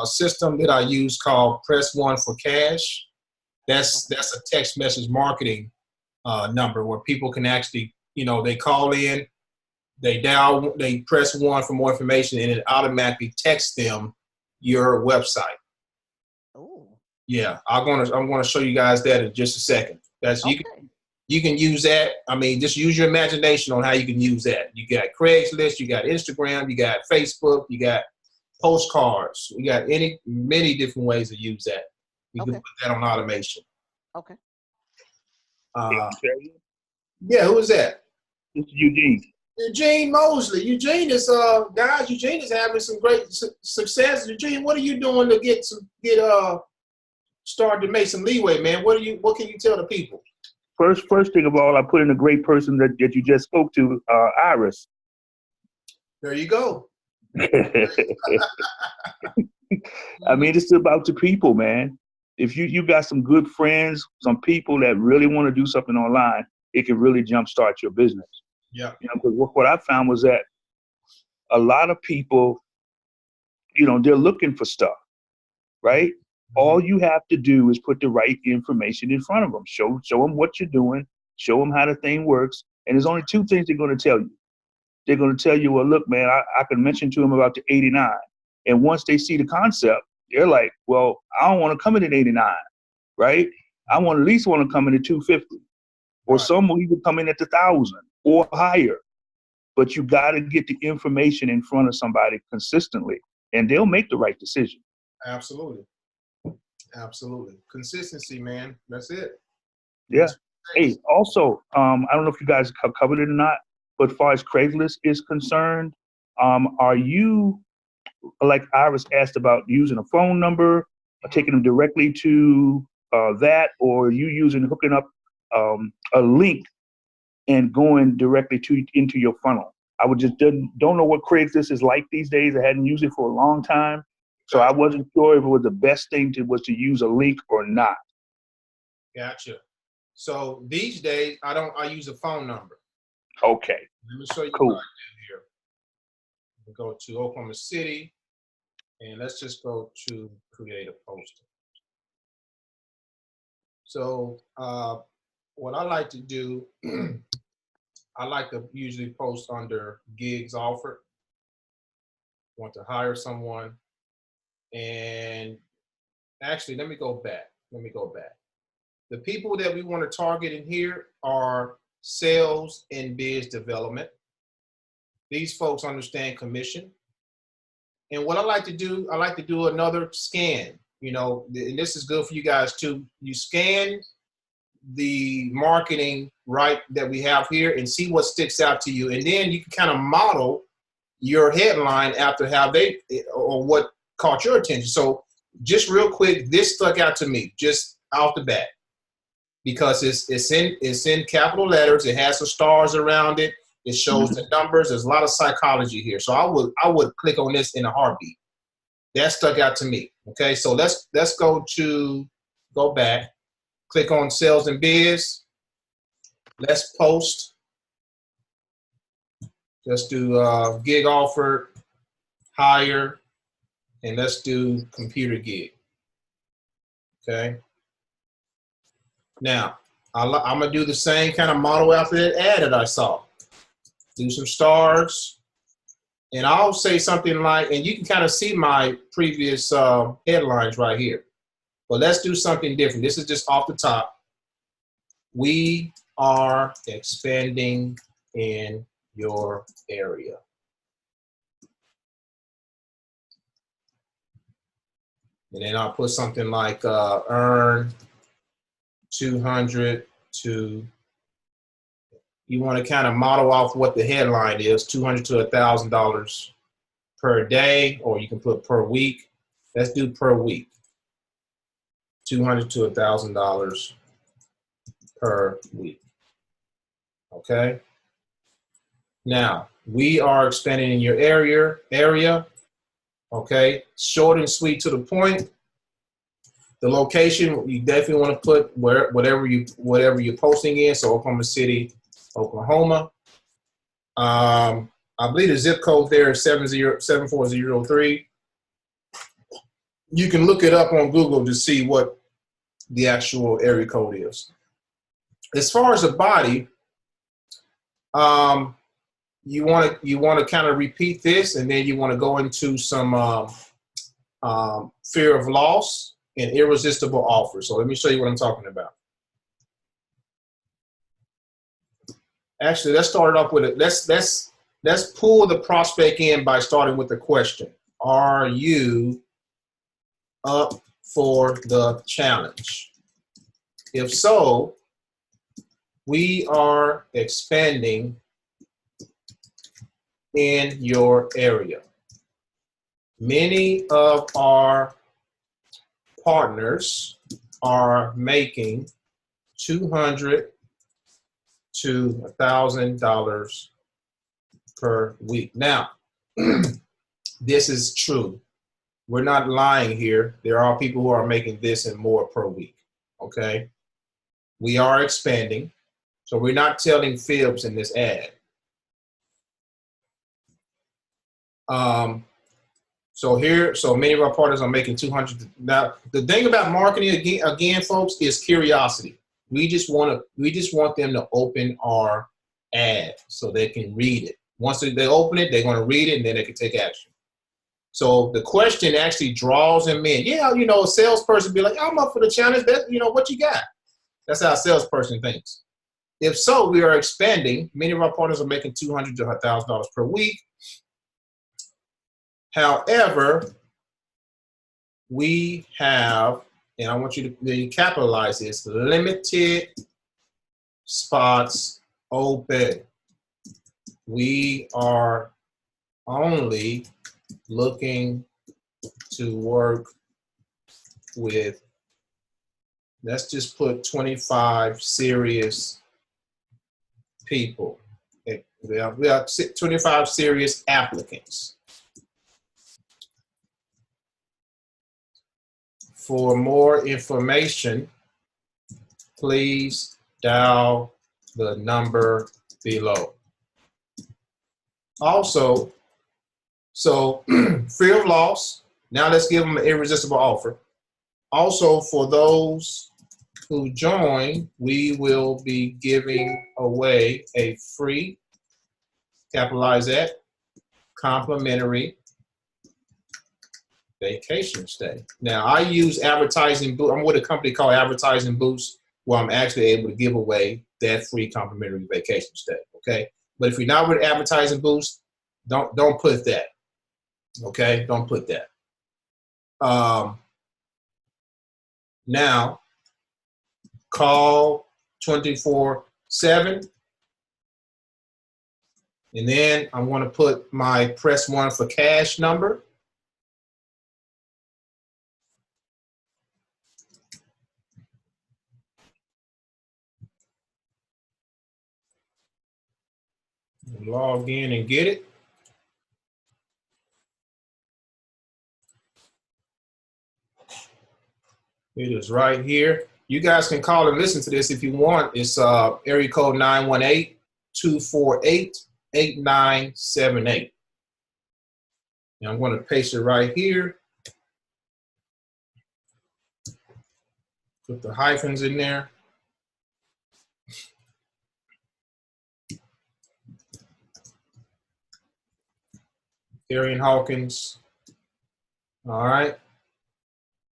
system that I use called Press 1 for Cash. That's a text message marketing number where people can actually, they call in, they press 1 for more information, and it automatically texts them your website. Oh. Yeah, I'm gonna show you guys that in just a second. You can use that. I mean, just use your imagination on how you can use that. You got Craigslist, you got Instagram, you got Facebook, you got postcards. You got many different ways to use that. You can put that on automation. Okay. Yeah, who is that? It's Eugene. Eugene Mosley. Eugene is Eugene is having some great success. Eugene, what are you doing to start to make some leeway, man? What can you tell the people? First thing of all, I put in a great person that you just spoke to, Iris. There you go. I mean, it's about the people, man. If you got some good friends, some people that really want to do something online, it can really jumpstart your business. Yeah. Because what I found was that a lot of people, they're looking for stuff, right? All you have to do is put the right information in front of them. Show them what you're doing. Show them how the thing works. And there's only 2 things they're going to tell you. They're going to tell you, well, look, man, I can mention to them about the 89. And once they see the concept, they're like, well, I don't want to come in at 89, right? I at least want to come in at 250. Or some will even come in at 1,000 or higher. But you got to get the information in front of somebody consistently, and they'll make the right decision. Absolutely. Consistency, man. That's it. Yeah. Hey, also, I don't know if you guys have covered it or not, but as far as Craigslist is concerned, are you, like Iris asked about, using a phone number, or taking them directly to that, or are you hooking up a link and going directly into your funnel? I just don't know what Craigslist is like these days. I hadn't used it for a long time. So I wasn't sure if it was the best thing to use a link or not. Gotcha. So these days, I use a phone number. Okay. Let me show you cool. what I do here. We go to Oklahoma City, and let's just go to create a poster. So what I like to do, I like to usually post under gigs offered. Want to hire someone, and actually, let me go back. The people that we want to target in here are sales and biz development. These folks understand commission. And what I like to do another scan, you know, and this is good for you guys too. You scan the marketing right that we have here and see what sticks out to you. And then you can kind of model your headline after how they, or what caught your attention. So just real quick, this stuck out to me just off the bat because it's in capital letters. It has some stars around it. It shows the numbers. There's a lot of psychology here. So I would click on this in a heartbeat. That stuck out to me. Okay, so let's go back. Click on sales and biz. Let's post. Let's do gig offer, hire, and let's do computer gig. Okay. Now, I'm going to do the same kind of model after that ad that I saw. Do some stars. And I'll say something like, and you can kind of see my previous headlines right here. But let's do something different. This is just off the top. We are expanding in your area. And then I'll put something like earn 200 to, you want to kind of model off what the headline is, $200 to $1,000 per day, or you can put per week. Let's do per week. $200 to $1,000 per week. Okay. Now, we are expanding in your area. Okay. Short and sweet to the point. The location, you definitely want to put whatever you're posting in. So Oklahoma City, Oklahoma. I believe the zip code there is 74003. You can look it up on Google to see what the actual area code is. As far as the body, you want to kind of repeat this, and then you want to go into some fear of loss and irresistible offer. So let me show you what I'm talking about. Actually, let's start off with it. Let's pull the prospect in by starting with the question. Are you up for the challenge? If so, we are expanding in your area. Many of our partners are making $200 to $1,000 per week. Now, this is true. We're not lying here. There are people who are making this and more per week. Okay. We are expanding. So we're not telling fibs in this ad. So many of our partners are making 200. Now, the thing about marketing again, folks, is curiosity. We just want them to open our ad so they can read it. Once they open it, they're going to read it and then they can take action. So the question actually draws them in. Yeah, you know, a salesperson be like, I'm up for the challenge. That, you know, what you got? That's how a salesperson thinks. If so, we are expanding. Many of our partners are making $200 to $1,000 per week. However, we have, and I want you to capitalize this, limited spots open. We are only looking to work with, let's just put 25 serious people. We have 25 serious applicants. For more information, please dial the number below. Also, so fear of loss. Now let's give them an irresistible offer. Also, for those who join, we will be giving away a free, capitalize that, complimentary. vacation stay. Now, I use advertising. I'm with a company called Advertising Boost, where I'm actually able to give away that free complimentary vacation stay. Okay, but if you're not with Advertising Boost, don't put that. Okay, don't put that. Now, call 24/7, and then I'm going to put my press 1 for cash number. Log in and get it. It is right here. You guys can call and listen to this if you want. It's area code 918-248-8978. And I'm going to paste it right here. Put the hyphens in there. Arian Hawkins. All right.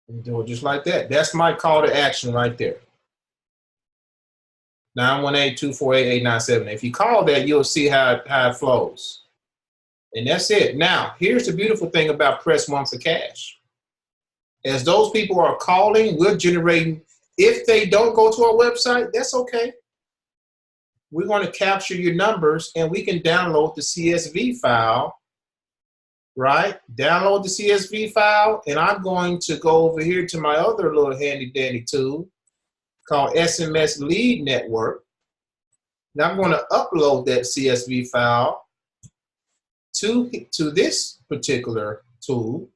And do it just like that. That's my call to action right there. 918-248-8978. If you call that, you'll see how it flows. And that's it. Now, here's the beautiful thing about press 1 for cash. As those people are calling, we're generating. If they don't go to our website, that's okay. We're going to capture your numbers and we can download the CSV file, right? Download the CSV file, and I'm going to go over here to my other little handy dandy tool called SMS Lead Network. Now I'm going to upload that CSV file to this particular tool,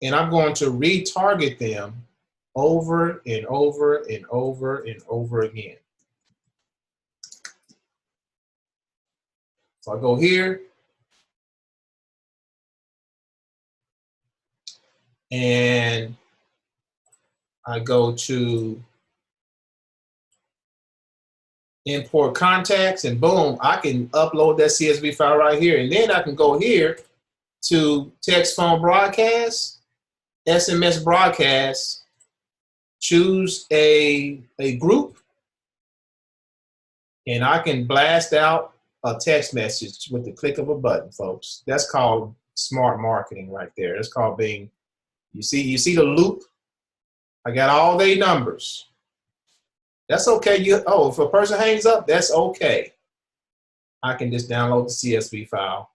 and I'm going to retarget them over and over and over and over again. So I go here, and I go to import contacts, and boom, I can upload that CSV file right here. And then I can go here to text, phone, broadcast, SMS broadcast, choose a group, and I can blast out a text message with the click of a button, folks. That's called smart marketing right there. That's called being, you see the loop? I got all their numbers. That's okay. If a person hangs up, that's okay. I can just download the CSV file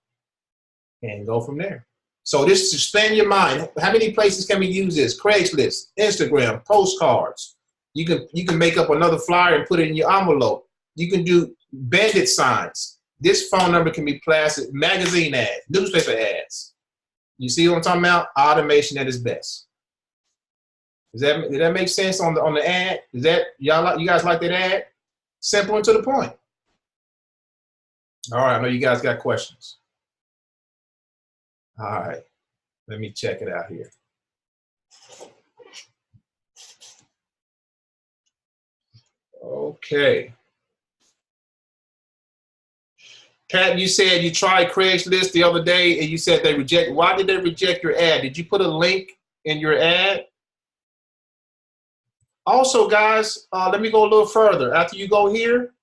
and go from there. So this is expand your mind. How many places can we use this? Craigslist, Instagram, postcards. You can make up another flyer and put it in your envelope. You can do bandit signs. This phone number can be plastered, magazine ads, newspaper ads. You see what I'm talking about? Automation at its best. Did that make sense on the ad? Is that you guys like that ad? Simple and to the point. All right, I know you guys got questions. All right, let me check it out here. Okay. Pat, you said you tried Craigslist the other day and you said they reject. Why did they reject your ad? Did you put a link in your ad? Also, guys, let me go a little further. After you go here,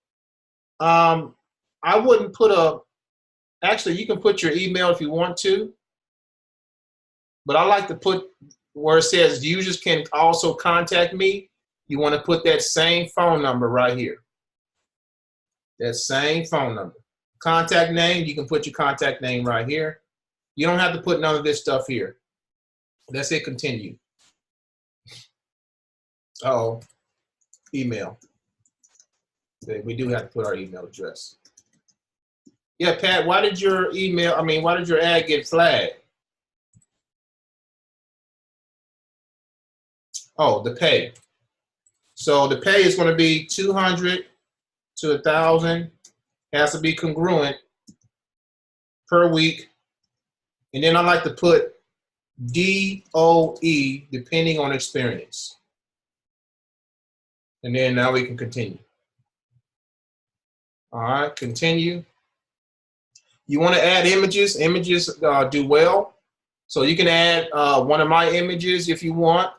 I wouldn't put actually, you can put your email if you want to, but I like to put where it says users can also contact me. You want to put that same phone number right here. That same phone number. Contact name, you can put your contact name right here. You don't have to put none of this stuff here. Let's hit continue. Uh-oh, email. We do have to put our email address. Yeah, Pat, why did your ad get flagged? Oh, the pay. So the pay is going to be 200 to 1,000. Has to be congruent per week. And then I like to put DOE depending on experience. And then now we can continue. All right, continue. You want to add images. Images do well. So you can add one of my images if you want.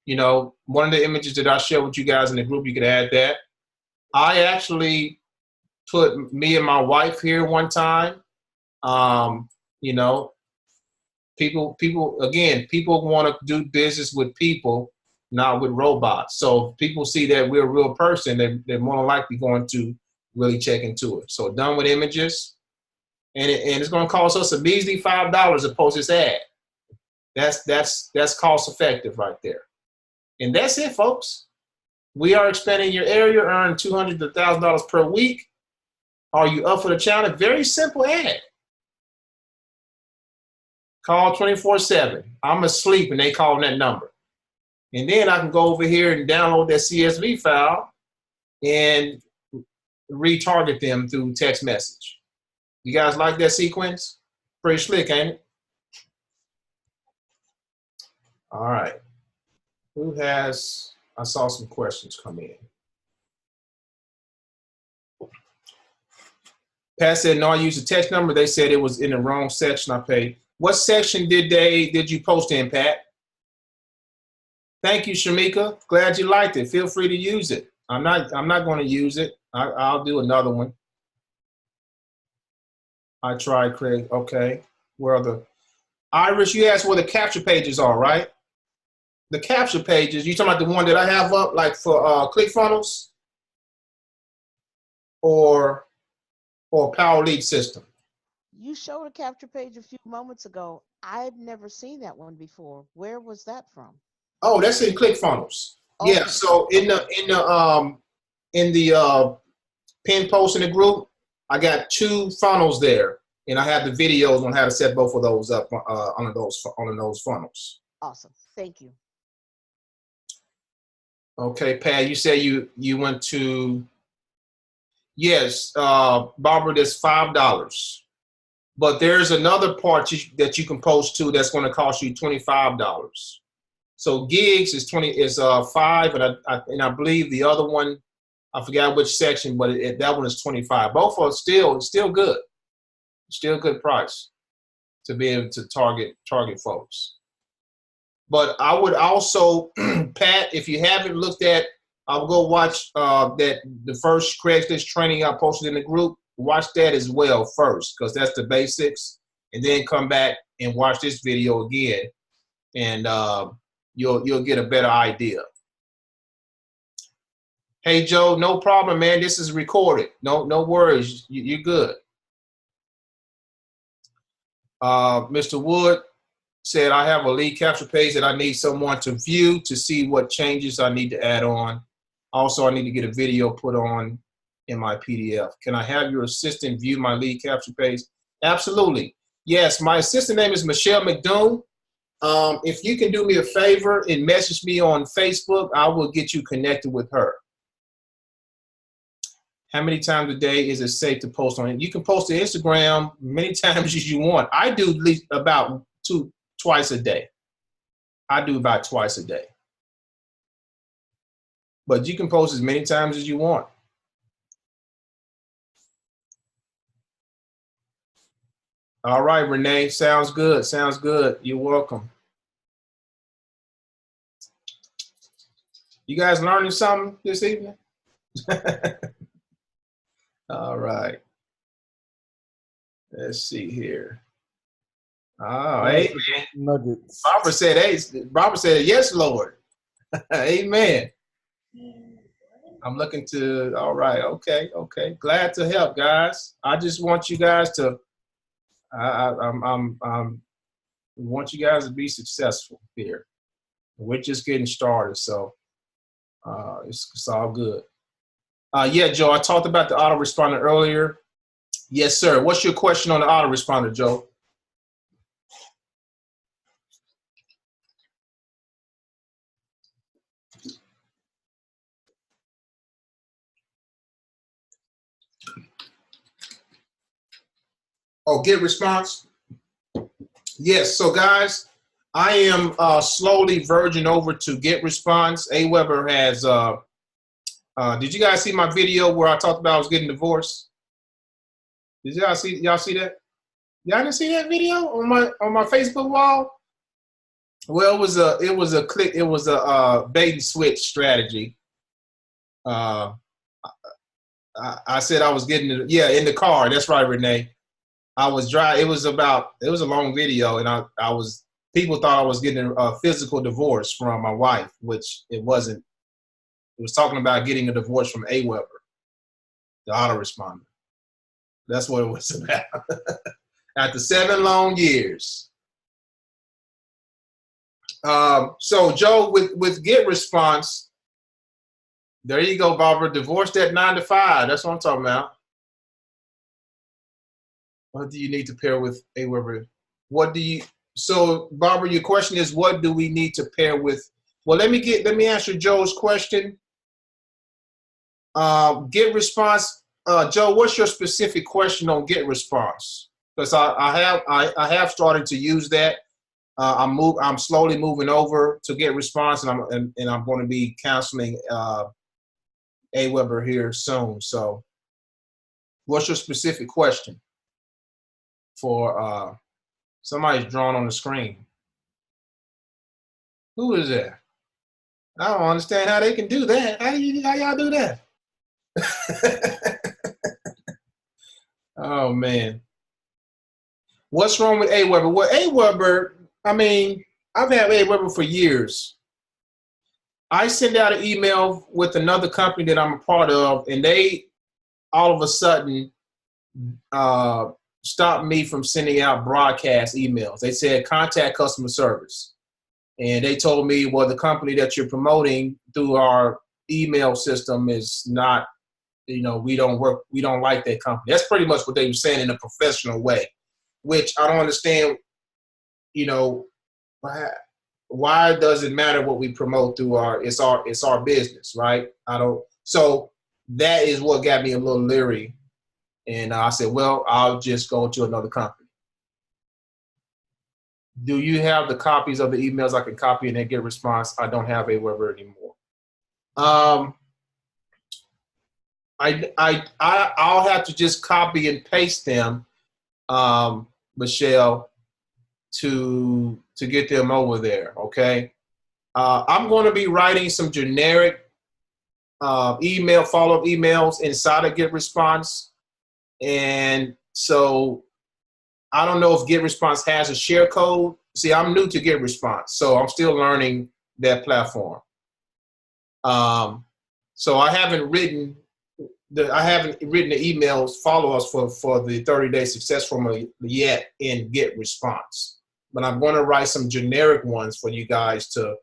You know, one of the images that I share with you guys in the group, you can add that. I actually put me and my wife here one time. You know, people want to do business with people, not with robots. So if people see that we're a real person, they're more than likely going to really check into it. So done with images, and it's going to cost us a measly $5 to post this ad. That's cost effective right there. And that's it, folks. We are expanding your area, earn $200 to $1,000 per week. Are you up for the challenge? Very simple ad. Call 24/7. I'm asleep and they call that number. And then I can go over here and download that CSV file and retarget them through text message. You guys like that sequence? Pretty slick, ain't it? All right. Who has, I saw some questions come in. Pat said, no, I used a text number. They said it was in the wrong section I paid. What section did you post in, Pat? Thank you, Shamika. Glad you liked it. Feel free to use it. I'm not going to use it. I'll do another one. I tried, Craig. Okay. Where are the Iris? You asked where the capture pages are, right? The capture pages. You talking about the one that I have up, like for ClickFunnels or Power Lead System? You showed a capture page a few moments ago. I've never seen that one before. Where was that from? Oh, that's in ClickFunnels. Okay. Yeah. So in the pin post in the group, I got 2 funnels there, and I have the videos on how to set both of those up on those funnels. Awesome. Thank you. Okay, Pat, you said you went to, yes, Barbara, there's $5. But there's another part that you can post to that's going to cost you $25. So gigs is 5, and I believe the other one, I forgot which section, but that one is 25. Both are still good, still good price to be able to target folks. But I would also, Pat, if you haven't looked at, I'll go watch the first Craigslist training I posted in the group. Watch that as well first, because that's the basics, and then come back and watch this video again, and you'll get a better idea. Hey Joe, no problem, man. This is recorded. No worries. You're good. Mr. Wood said, I have a lead capture page that I need someone to view to see what changes I need to add on. Also, I need to get a video put on in my PDF. Can I have your assistant view my lead capture page? Absolutely. Yes, my assistant name is Michelle McDoon. If you can do me a favor and message me on Facebook, I will get you connected with her. How many times a day is it safe to post on it? You can post to Instagram many times as you want. I do at least about twice a day. I do about twice a day. But you can post as many times as you want. All right, Renee, sounds good. Sounds good. You're welcome. You guys learning something this evening? All right. Let's see here. Oh, hey, nuggets. Barbara said, yes, Lord. Amen. I'm looking to, all right, okay. Glad to help, guys. I just want you guys to, I want you guys to be successful here. We're just getting started, so it's all good. Yeah, Joe, I talked about the autoresponder earlier. Yes, sir. What's your question on the autoresponder, Joe? Oh, get response? Yes. So, guys, I am slowly verging over to get response. AWeber has, did you guys see my video where I talked about I was getting divorced? Did y'all see that? Y'all didn't see that video on my Facebook wall? Well, it was a bait and switch strategy. I said I was getting in the car. That's right, Renee. I was driving. It was a long video, and people thought I was getting a physical divorce from my wife, which it wasn't. It was talking about getting a divorce from AWeber, the autoresponder. That's what it was about. After 7 long years. So Joe, with GetResponse, there you go, Barbara. Divorce that 9 to 5. That's what I'm talking about. What do you need to pair with AWeber? So Barbara, your question is, what do we need to pair with? Well, let me answer Joe's question. GetResponse. Joe, what's your specific question on GetResponse? Because I have started to use that. I'm slowly moving over to GetResponse, and I'm going to be counseling AWeber here soon. So, what's your specific question? For somebody's drawn on the screen. Who is that? I don't understand how they can do that. How y'all do that? Oh man. What's wrong with AWeber? Well, AWeber, I mean, I've had AWeber for years. I send out an email with another company that I'm a part of, and they all of a sudden stopped me from sending out broadcast emails. They said contact customer service. And they told me, well, the company that you're promoting through our email system is not, we don't like that company. That's pretty much what they were saying in a professional way, which I don't understand, why does it matter what we promote through it's our business, right? So that is what got me a little leery. And I said, well, I'll just go to another company. Do you have the copies of the emails I can copy and then get a response? I don't have AWeber anymore. I'll have to just copy and paste them, Michelle, to get them over there, okay? I'm going to be writing some generic follow-up emails inside of GetResponse. And so I don't know if GetResponse has a share code. See, I'm new to GetResponse, so I'm still learning that platform. So I haven't written the emails follow-ups for the 30-day success formula yet in GetResponse. But I'm going to write some generic ones for you guys to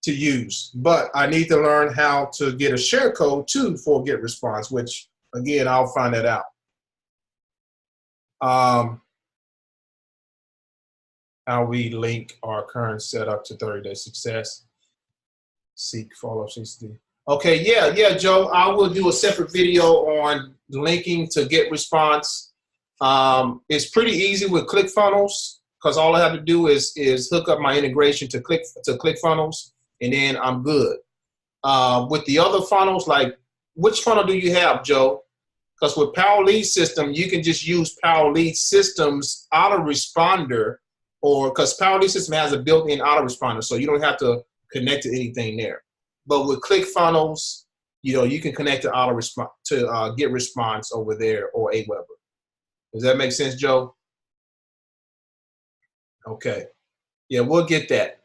use. But I need to learn how to get a share code too for GetResponse, which again, I'll find that out. How we link our current setup to 30-day success. Seek follow-up. Okay, yeah, Joe. I will do a separate video on linking to GetResponse. It's pretty easy with ClickFunnels because all I have to do is hook up my integration to ClickFunnels, and then I'm good. With the other funnels, like which funnel do you have, Joe? Because with Power Lead System, you can just use Power Lead System's autoresponder, or because Power Lead System has a built-in autoresponder, so you don't have to connect to anything there. But with ClickFunnels, you can connect to GetResponse over there or AWeber. Does that make sense, Joe? Okay. Yeah, we'll get that.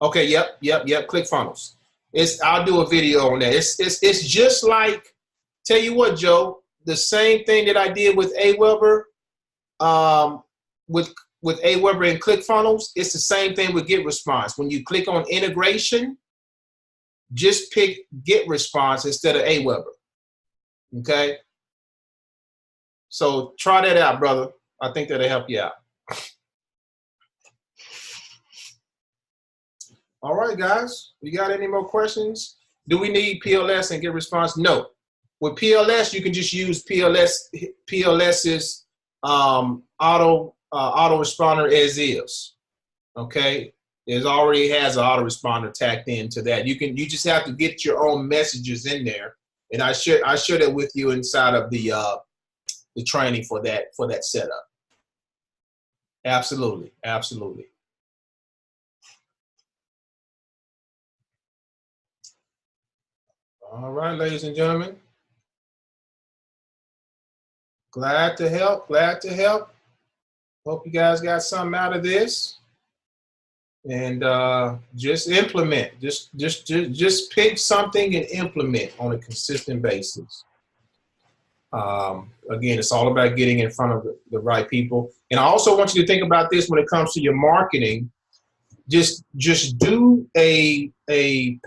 Okay. Yep. ClickFunnels. I'll do a video on that. It's just like, tell you what, Joe, the same thing that I did with AWeber, with AWeber and ClickFunnels, it's the same thing with GetResponse. When you click on integration, just pick GetResponse instead of AWeber. Okay? So try that out, brother. I think that'll help you out. All right, guys. We got any more questions? Do we need PLS and GetResponse? No. With PLS, you can just use PLS's autoresponder as is. Okay, it already has an autoresponder tacked into that. You just have to get your own messages in there, and I share that with you inside of the the training for that setup. Absolutely, absolutely. All right, ladies and gentlemen. Glad to help. Glad to help. Hope you guys got something out of this. And just implement. Just pick something and implement on a consistent basis. Again, it's all about getting in front of the right people. And I also want you to think about this when it comes to your marketing. Just do a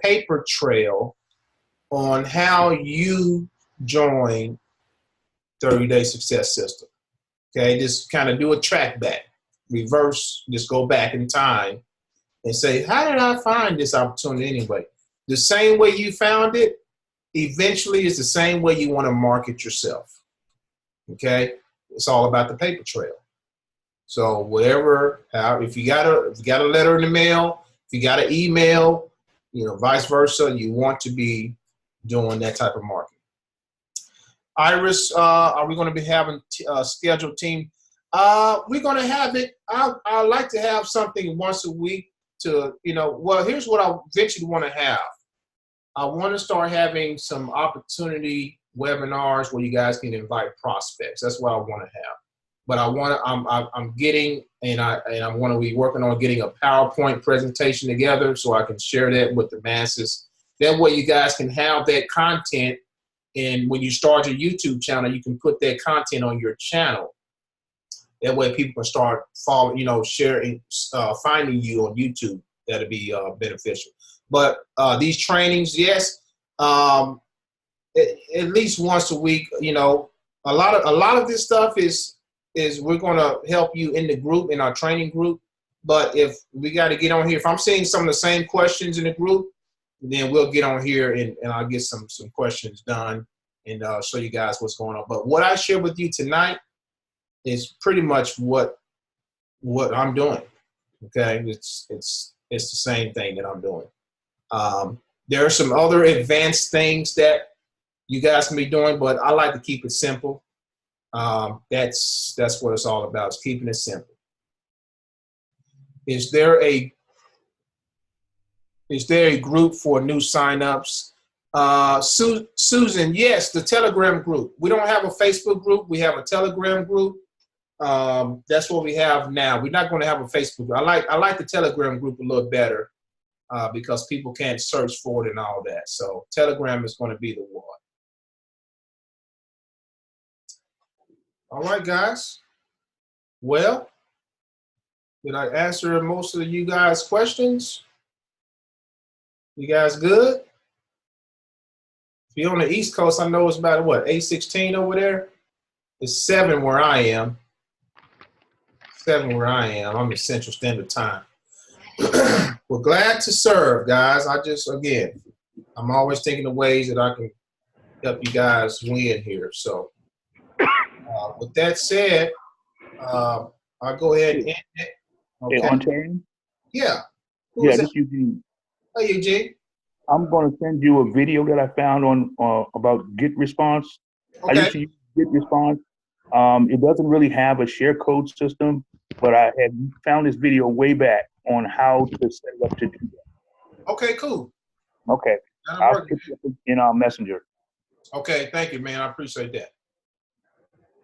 paper trail on how you join 30-day success system. Okay, just kind of do a track back, reverse, just go back in time and say, how did I find this opportunity anyway? The same way you found it, eventually is the same way you want to market yourself. Okay, it's all about the paper trail. So whatever, if you got a letter in the mail, if you got an email, vice versa, you want to be doing that type of marketing. Iris, are we going to be having a scheduled team? We're going to have it. I like to have something once a week to, well, here's what I eventually want to have. I want to start having some opportunity webinars where you guys can invite prospects. That's what I want to have. But I'm getting, and I want to be working on getting a PowerPoint presentation together so I can share that with the masses. That way you guys can have that content, and when you start your YouTube channel, you can put that content on your channel. That way people can start following, sharing, finding you on YouTube. That'll be beneficial. But these trainings, yes, at least once a week. A lot of this stuff is we're going to help you in the group, in our training group. But if we got to get on here, if I'm seeing some of the same questions in the group, then we'll get on here and I'll get some questions done and show you guys what's going on. But what I share with you tonight is pretty much what I'm doing. Okay, it's the same thing that I'm doing. There are some other advanced things that you guys can be doing, but I like to keep it simple. That's what it's all about, is keeping it simple. Is there a group for new signups? Susan, yes, the Telegram group. We don't have a Facebook group. We have a Telegram group. That's what we have now. We're not going to have a Facebook group. I like the Telegram group a little better because people can't search for it and all that. So Telegram is going to be the one. All right, guys. Well, did I answer most of you guys' questions? You guys good? If you're on the East Coast, I know it's about, what, 8:16 over there? It's 7 where I am. 7 where I am. I'm in Central Standard Time. We're glad to serve, guys. I'm always thinking of ways that I can help you guys win here. So with that said, I'll go ahead and end it. Okay. Hey, Ontarian? Yeah. Yeah, this is Eugene. Hey, Eugene. I'm going to send you a video that I found on about Get Response. Okay. I used to use Get Response. It doesn't really have a share code system, but I had found this video way back on how to set it up to do that. Okay, cool. Okay. I'll put it in our messenger. Okay, thank you, man. I appreciate that.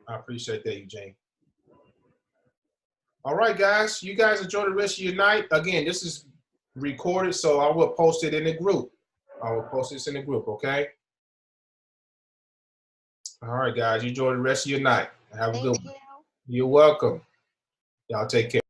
I appreciate that, Eugene. All right, guys. You guys enjoy the rest of your night. Again, this is recorded, so I will post it in the group. I will post this in the group, okay? All right, guys. You enjoy the rest of your night. Have a good one. Thank you. You're welcome. Y'all take care.